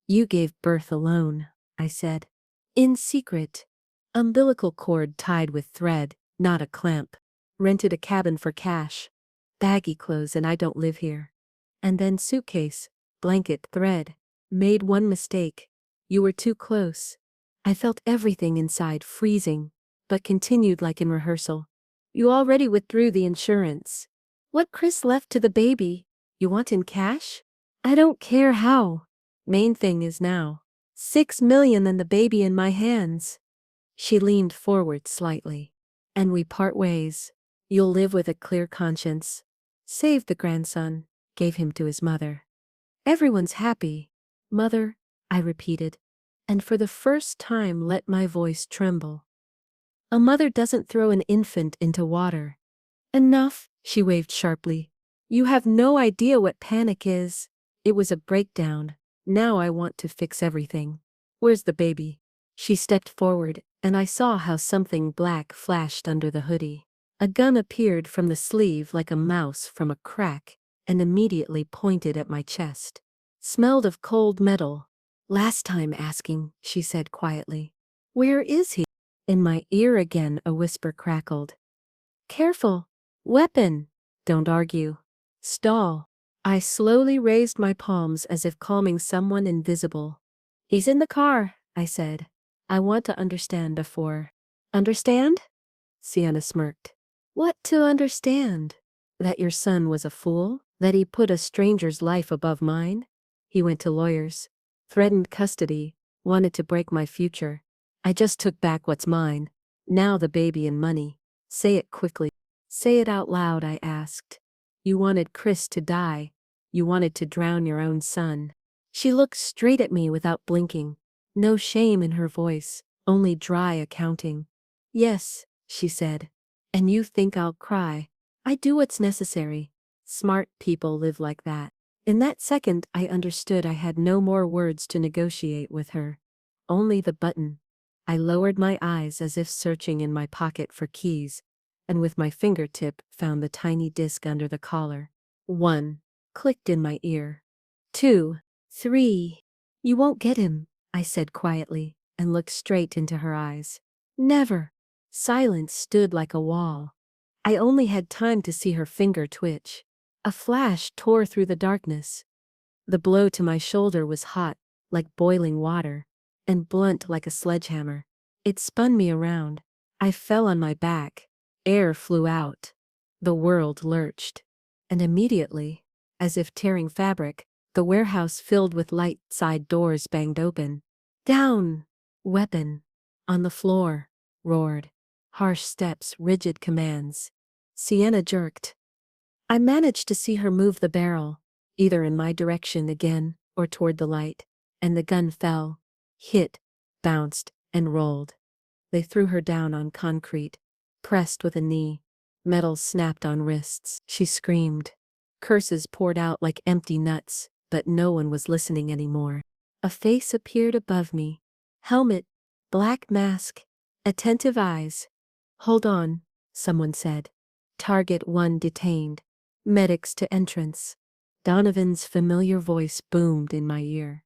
"You gave birth alone," I said. "In secret. Umbilical cord tied with thread, not a clamp. Rented a cabin for cash. Baggy clothes and I don't live here. And then suitcase, blanket, thread. Made one mistake. You were too close." I felt everything inside freezing, but continued like in rehearsal. "You already withdrew the insurance. What Chris left to the baby, you want in cash?" "I don't care how. Main thing is now. 6 million and the baby in my hands." She leaned forward slightly. "And we part ways. You'll live with a clear conscience." Saved the grandson, gave him to his mother. "Everyone's happy." "Mother," I repeated, and for the first time let my voice tremble. "A mother doesn't throw an infant into water." "Enough," she waved sharply. "You have no idea what panic is." It was a breakdown. Now I want to fix everything. "Where's the baby?" She stepped forward, and I saw how something black flashed under the hoodie. A gun appeared from the sleeve like a mouse from a crack, and immediately pointed at my chest. Smelled of cold metal. "Last time asking," she said quietly. "Where is he?" In my ear again a whisper crackled. "Careful. Weapon. Don't argue. Stall." I slowly raised my palms as if calming someone invisible. "He's in the car," I said. "I want to understand before." "Understand?" Sienna smirked. "What to understand? That your son was a fool? That he put a stranger's life above mine? He went to lawyers. Threatened custody. Wanted to break my future. I just took back what's mine. Now the baby and money. Say it quickly." "Say it out loud," I asked. "You wanted Chris to die. You wanted to drown your own son." She looked straight at me without blinking. No shame in her voice, only dry accounting. "Yes," she said. "And you think I'll cry? I do what's necessary. Smart people live like that." In that second I understood I had no more words to negotiate with her. Only the button. I lowered my eyes as if searching in my pocket for keys, and with my fingertip found the tiny disc under the collar. 1. Clicked in my ear. 2. 3. "You won't get him," I said quietly, and looked straight into her eyes. "Never." Silence stood like a wall. I only had time to see her finger twitch. A flash tore through the darkness. The blow to my shoulder was hot, like boiling water, and blunt like a sledgehammer. It spun me around. I fell on my back. Air flew out. The world lurched. And immediately, as if tearing fabric, the warehouse filled with light, side doors banged open. "Down! Weapon!" On the floor. Roared. Harsh steps, rigid commands. Sienna jerked. I managed to see her move the barrel. either in my direction again or toward the light, and the gun fell, hit, bounced, and rolled. They threw her down on concrete, pressed with a knee. Metal snapped on wrists. She screamed. Curses poured out like empty nuts, but no one was listening anymore. A face appeared above me. Helmet, black mask, attentive eyes. "Hold on," someone said. "Target 1 detained. Medics to entrance." Donovan's familiar voice boomed in my ear.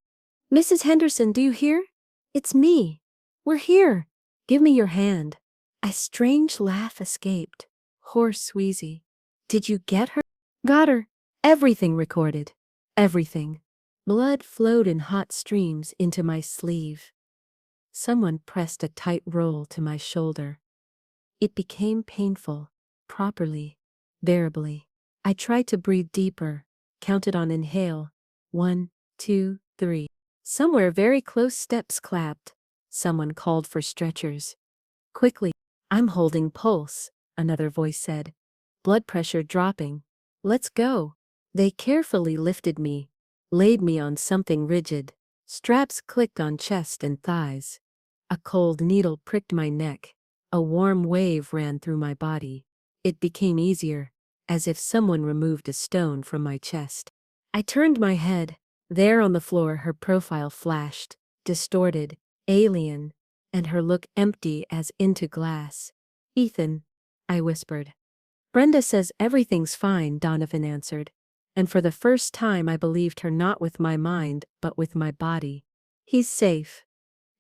"Mrs. Henderson, do you hear? It's me. We're here. Give me your hand." A strange laugh escaped. Hoarse, wheezy. "Did you get her?" "Got her. Everything recorded. Everything." Blood flowed in hot streams into my sleeve. Someone pressed a tight roll to my shoulder. It became painful, properly, bearably. I tried to breathe deeper, counted on inhale. 1, 2, 3. Somewhere very close steps clapped. Someone called for stretchers. "Quickly." "I'm holding pulse," another voice said. "Blood pressure dropping. Let's go." They carefully lifted me, laid me on something rigid. Straps clicked on chest and thighs. A cold needle pricked my neck. A warm wave ran through my body. It became easier, as if someone removed a stone from my chest. I turned my head. There on the floor her profile flashed, distorted, alien, and her look empty as into glass. "Ethan," I whispered. "Brenda says everything's fine," Donovan answered. And for the first time I believed her, not with my mind, but with my body. "He's safe."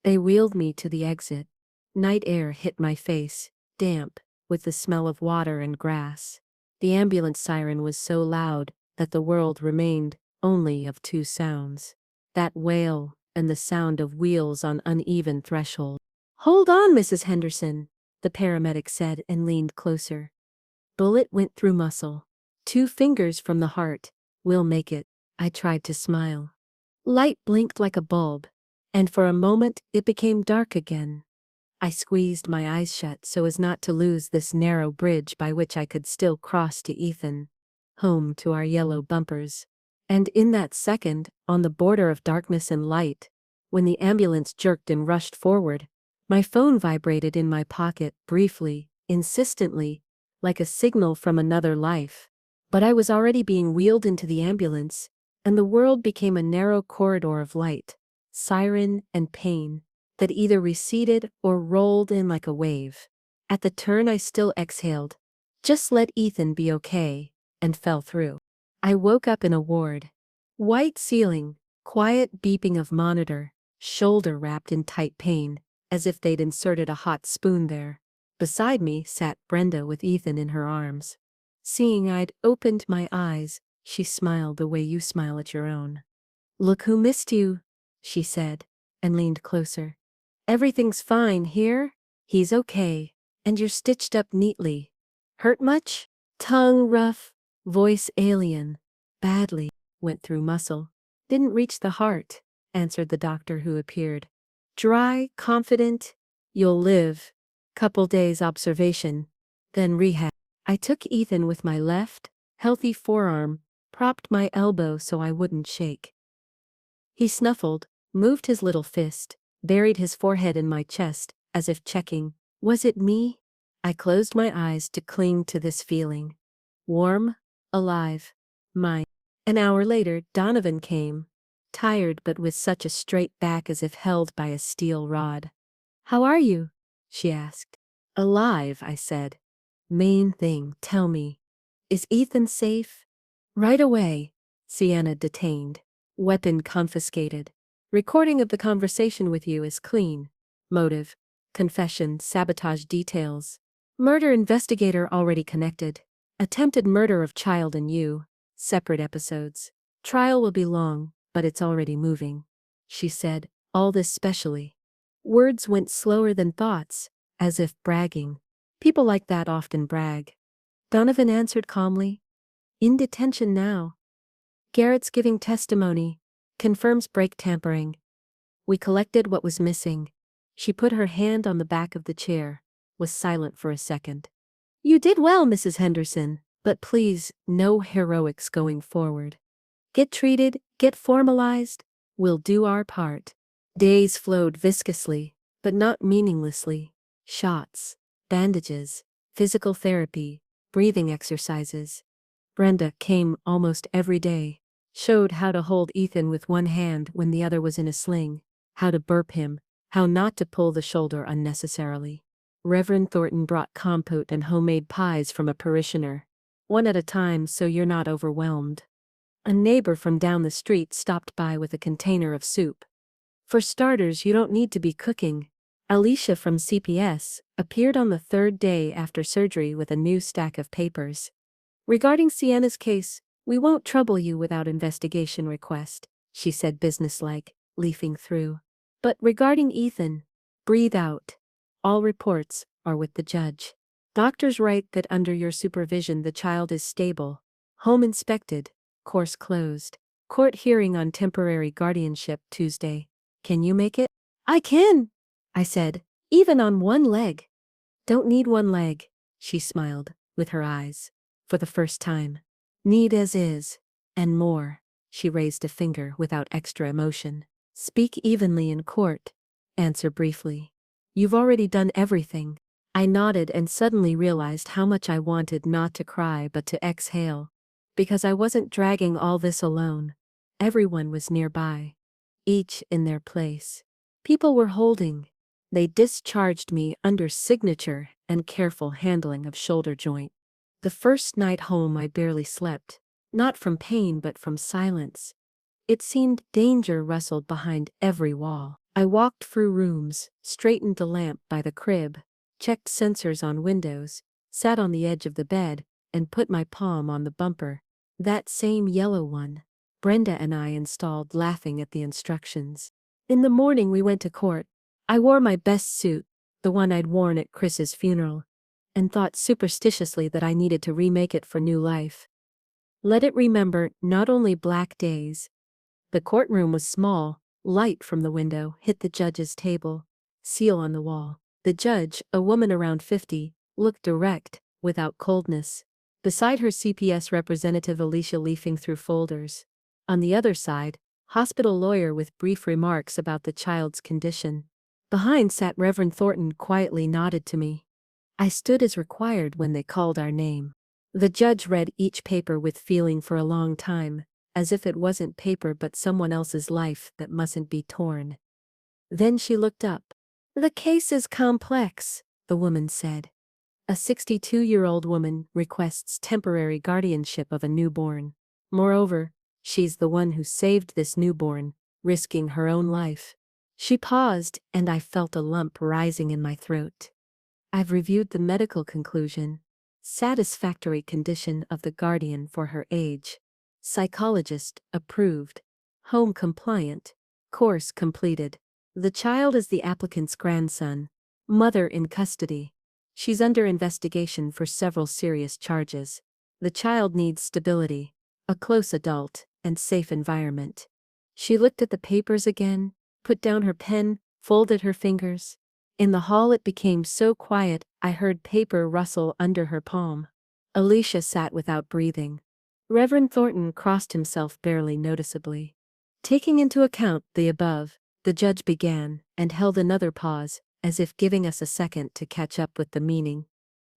They wheeled me to the exit. Night air hit my face, damp, with the smell of water and grass. The ambulance siren was so loud that the world remained only of 2 sounds. That wail and the sound of wheels on uneven threshold. "Hold on, Mrs. Henderson," the paramedic said and leaned closer. "Bullet went through muscle. 2 fingers from the heart. We'll make it." I tried to smile. Light blinked like a bulb, and for a moment it became dark again. I squeezed my eyes shut so as not to lose this narrow bridge by which I could still cross to Ethan, home to our yellow bumpers. And in that second, on the border of darkness and light, when the ambulance jerked and rushed forward, my phone vibrated in my pocket briefly, insistently, like a signal from another life. But I was already being wheeled into the ambulance, and the world became a narrow corridor of light, siren and pain, that either receded or rolled in like a wave. At the turn I still exhaled. "Just let Ethan be okay," and fell through. I woke up in a ward. White ceiling, quiet beeping of monitor, shoulder wrapped in tight pain, as if they'd inserted a hot spoon there. Beside me sat Brenda with Ethan in her arms. Seeing I'd opened my eyes, she smiled the way you smile at your own. "Look who missed you," she said, and leaned closer. "Everything's fine here. He's okay. And you're stitched up neatly. Hurt much?" Tongue rough, voice alien. "Badly. Went through muscle. Didn't reach the heart," answered the doctor who appeared. Dry, confident. "You'll live. Couple days observation. Then rehab." I took Ethan with my left, healthy forearm, propped my elbow so I wouldn't shake. He snuffled, moved his little fist, buried his forehead in my chest, as if checking, was it me? I closed my eyes to cling to this feeling. Warm, alive, mine. An hour later, Donovan came, tired but with such a straight back as if held by a steel rod. "How are you?" she asked. "Alive," I said. "Main thing, tell me. Is Ethan safe?" "Right away." Sienna detained. "Weapon confiscated. Recording of the conversation with you is clean. Motive, confession, sabotage details. Murder investigator already connected. Attempted murder of child and you. Separate episodes. Trial will be long, but it's already moving." She said, all this specially. Words went slower than thoughts, as if bragging. People like that often brag. Donovan answered calmly. "In detention now. Garrett's giving testimony. Confirms brake tampering. We collected what was missing." She put her hand on the back of the chair, was silent for a second. "You did well, Mrs. Henderson, but please, no heroics going forward." Get treated, get formalized. We'll do our part. Days flowed viscously, but not meaninglessly. Shots, bandages, physical therapy, breathing exercises. Brenda came almost every day, showed how to hold Ethan with one hand when the other was in a sling, how to burp him, how not to pull the shoulder unnecessarily. Reverend Thornton brought compote and homemade pies from a parishioner, one at a time so you're not overwhelmed. A neighbor from down the street stopped by with a container of soup. For starters, you don't need to be cooking. Alicia from CPS appeared on the third day after surgery with a new stack of papers. Regarding Sienna's case, we won't trouble you without investigation request, she said businesslike, leafing through. But regarding Ethan, breathe out. All reports are with the judge. Doctors write that under your supervision the child is stable. Home inspected. Course closed. Court hearing on temporary guardianship Tuesday. Can you make it? I can, I said, even on one leg. Don't need one leg, she smiled, with her eyes. For the first time. Need as is. And more. She raised a finger without extra emotion. Speak evenly in court. Answer briefly. You've already done everything. I nodded and suddenly realized how much I wanted not to cry but to exhale. Because I wasn't dragging all this alone. Everyone was nearby. Each in their place. People were holding. They discharged me under signature and careful handling of shoulder joint. The first night home I barely slept. Not from pain but from silence. It seemed danger rustled behind every wall. I walked through rooms, straightened the lamp by the crib, checked sensors on windows, sat on the edge of the bed, and put my palm on the bumper. That same yellow one. Brenda and I installed, laughing at the instructions. In the morning we went to court. I wore my best suit, the one I'd worn at Chris's funeral, and thought superstitiously that I needed to remake it for new life. Let it remember not only black days. The courtroom was small. Light from the window hit the judge's table. Seal on the wall. The judge, a woman around 50, looked direct, without coldness. Beside her CPS representative Alicia leafing through folders. On the other side, hospital lawyer with brief remarks about the child's condition. Behind sat Reverend Thornton, quietly nodded to me. I stood as required when they called our name. The judge read each paper with feeling for a long time, as if it wasn't paper but someone else's life that mustn't be torn. Then she looked up. The case is complex, the woman said. A 62-year-old woman requests temporary guardianship of a newborn. Moreover, she's the one who saved this newborn, risking her own life. She paused, and I felt a lump rising in my throat. I've reviewed the medical conclusion. Satisfactory condition of the guardian for her age. Psychologist approved. Home compliant. Course completed. The child is the applicant's grandson. Mother in custody. She's under investigation for several serious charges. The child needs stability, a close adult, and safe environment. She looked at the papers again, put down her pen, folded her fingers. In the hall it became so quiet I heard paper rustle under her palm. Alicia sat without breathing. Reverend Thornton crossed himself barely noticeably. Taking into account the above, the judge began, and held another pause, as if giving us a second to catch up with the meaning.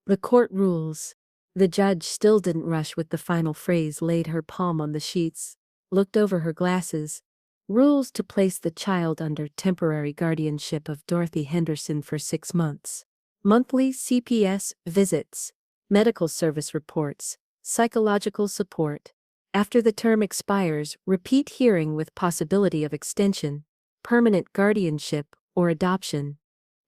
The court rules. The judge still didn't rush with the final phrase, laid her palm on the sheets, looked over her glasses. Rules to place the child under temporary guardianship of Dorothy Henderson for 6 months. Monthly CPS visits, medical service reports, psychological support. After the term expires, repeat hearing with possibility of extension, permanent guardianship, or adoption.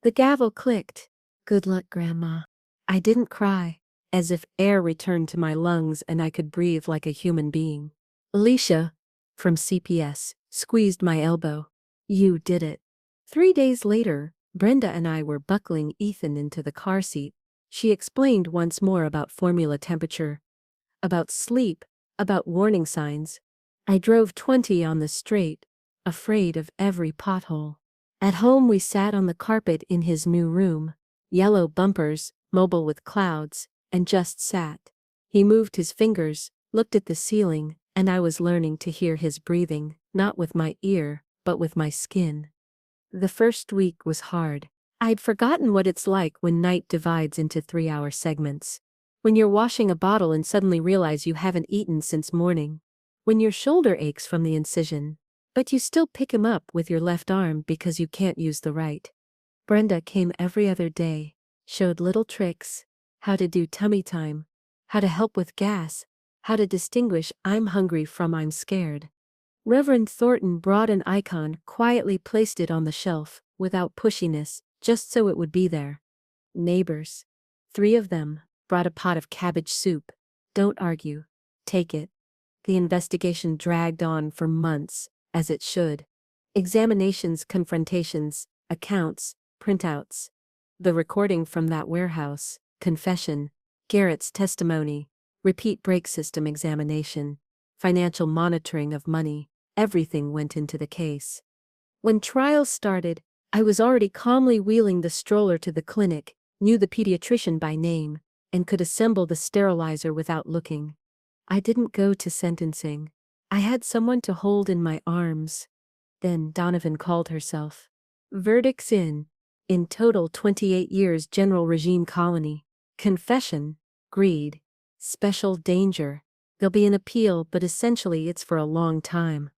The gavel clicked. Good luck, Grandma. I didn't cry, as if air returned to my lungs and I could breathe like a human being. Alicia, from CPS, squeezed my elbow. You did it. 3 days later, Brenda and I were buckling Ethan into the car seat. She explained once more about formula temperature, about sleep, about warning signs. I drove 20 on the straight, afraid of every pothole. At home we sat on the carpet in his new room, yellow bumpers, mobile with clouds, and just sat. He moved his fingers, looked at the ceiling, and I was learning to hear his breathing, not with my ear, but with my skin. The first week was hard. I'd forgotten what it's like when night divides into 3-hour segments. When you're washing a bottle and suddenly realize you haven't eaten since morning. When your shoulder aches from the incision, but you still pick him up with your left arm because you can't use the right. Brenda came every other day, showed little tricks, how to do tummy time, how to help with gas, how to distinguish I'm hungry from I'm scared. Reverend Thornton brought an icon, quietly placed it on the shelf, without pushiness, just so it would be there. Neighbors, 3 of them, brought a pot of cabbage soup. Don't argue. Take it. The investigation dragged on for months, as it should. Examinations, confrontations, accounts, printouts. The recording from that warehouse, confession, Garrett's testimony, repeat brake system examination, financial monitoring of money, everything went into the case. When trial started, I was already calmly wheeling the stroller to the clinic, knew the pediatrician by name, and could assemble the sterilizer without looking. I didn't go to sentencing. I had someone to hold in my arms. Then Donovan called herself. Verdicts in total 28 years general regime colony. Confession, greed, special danger. There'll be an appeal, but essentially it's for a long time.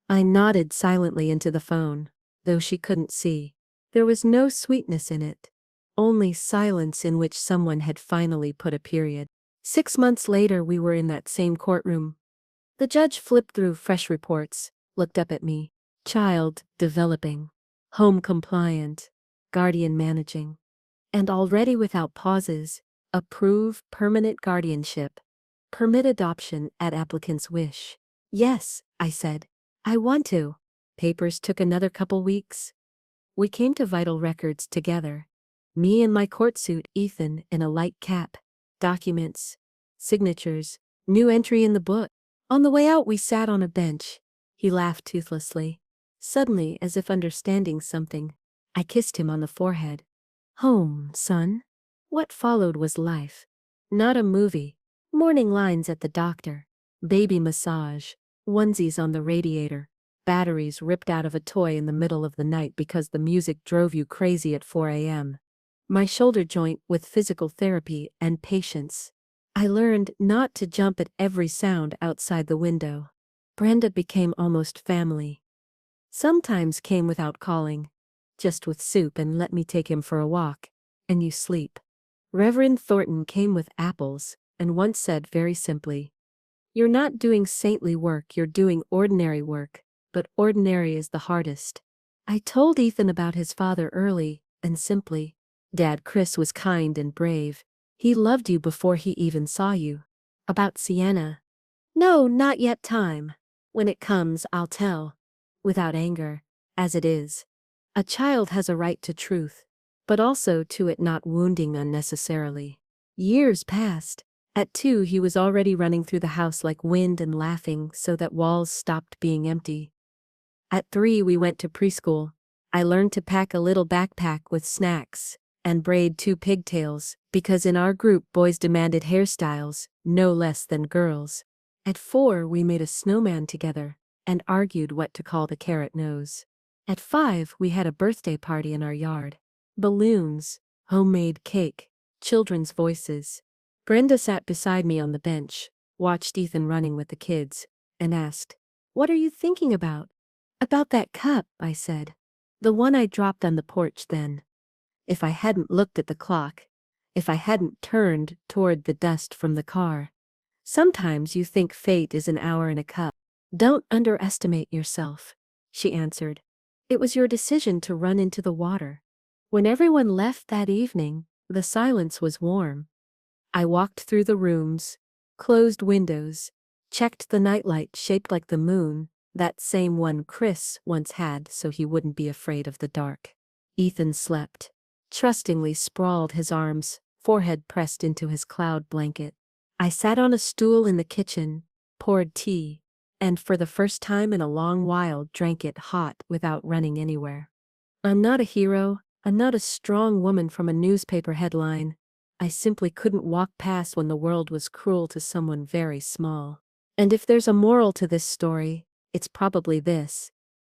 I nodded silently into the phone, though she couldn't see. There was no sweetness in it, only silence in which someone had finally put a period. 6 months later we were in that same courtroom. The judge flipped through fresh reports, looked up at me. Child developing, home compliant, guardian managing, and already without pauses, approve permanent guardianship, permit adoption at applicant's wish. Yes, I said. I want to. Papers took another couple weeks. We came to vital records together. Me in my court suit, Ethan in a light cap. Documents, signatures, new entry in the book. On the way out we sat on a bench. He laughed toothlessly. Suddenly, as if understanding something, I kissed him on the forehead. Home, son. What followed was life. Not a movie. Morning lines at the doctor. Baby massage. Onesies on the radiator. Batteries ripped out of a toy in the middle of the night because the music drove you crazy at 4 a.m. My shoulder joint with physical therapy and patience. I learned not to jump at every sound outside the window. Brenda became almost family. Sometimes came without calling, just with soup and let me take him for a walk, and you sleep. Reverend Thornton came with apples, and once said very simply, "You're not doing saintly work, you're doing ordinary work, but ordinary is the hardest." I told Ethan about his father early and simply. Dad Chris was kind and brave. He loved you before he even saw you. About Sienna. No, not yet time. When it comes, I'll tell. Without anger, as it is. A child has a right to truth, but also to it not wounding unnecessarily. Years passed. At 2 he was already running through the house like wind and laughing so that walls stopped being empty. At 3 we went to preschool. I learned to pack a little backpack with snacks and braid 2 pigtails, because in our group boys demanded hairstyles, no less than girls. At 4 we made a snowman together and argued what to call the carrot nose. At 5 we had a birthday party in our yard. Balloons, homemade cake, children's voices. Brenda sat beside me on the bench, watched Ethan running with the kids, and asked, "What are you thinking about?" "About that cup," I said. "The one I dropped on the porch then. If I hadn't looked at the clock, if I hadn't turned toward the dust from the car. Sometimes you think fate is an hour in a cup." "Don't underestimate yourself," she answered. "It was your decision to run into the water." When everyone left that evening, the silence was warm. I walked through the rooms, closed windows, checked the nightlight shaped like the moon, that same one Chris once had so he wouldn't be afraid of the dark. Ethan slept, trustingly sprawled his arms, forehead pressed into his cloud blanket. I sat on a stool in the kitchen, poured tea, and for the first time in a long while drank it hot without running anywhere. I'm not a hero, I'm not a strong woman from a newspaper headline. I simply couldn't walk past when the world was cruel to someone very small. And if there's a moral to this story, it's probably this.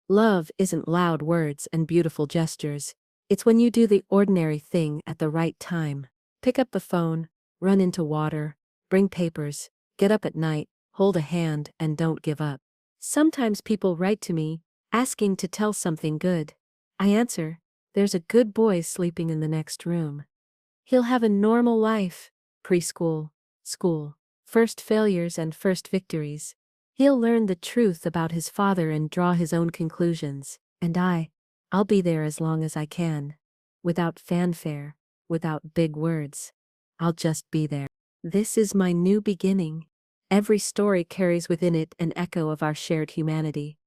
Love isn't loud words and beautiful gestures. It's when you do the ordinary thing at the right time. Pick up the phone, run into water, bring papers, get up at night, hold a hand, and don't give up. Sometimes people write to me, asking to tell something good. I answer, there's a good boy sleeping in the next room. He'll have a normal life, preschool, school, first failures and first victories. He'll learn the truth about his father and draw his own conclusions. And I'll be there as long as I can. Without fanfare, without big words. I'll just be there. This is my new beginning. Every story carries within it an echo of our shared humanity.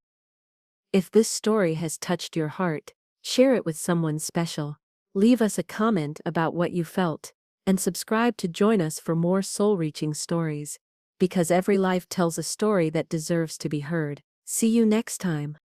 If this story has touched your heart, share it with someone special. Leave us a comment about what you felt, and subscribe to join us for more soul-reaching stories. Because every life tells a story that deserves to be heard. See you next time.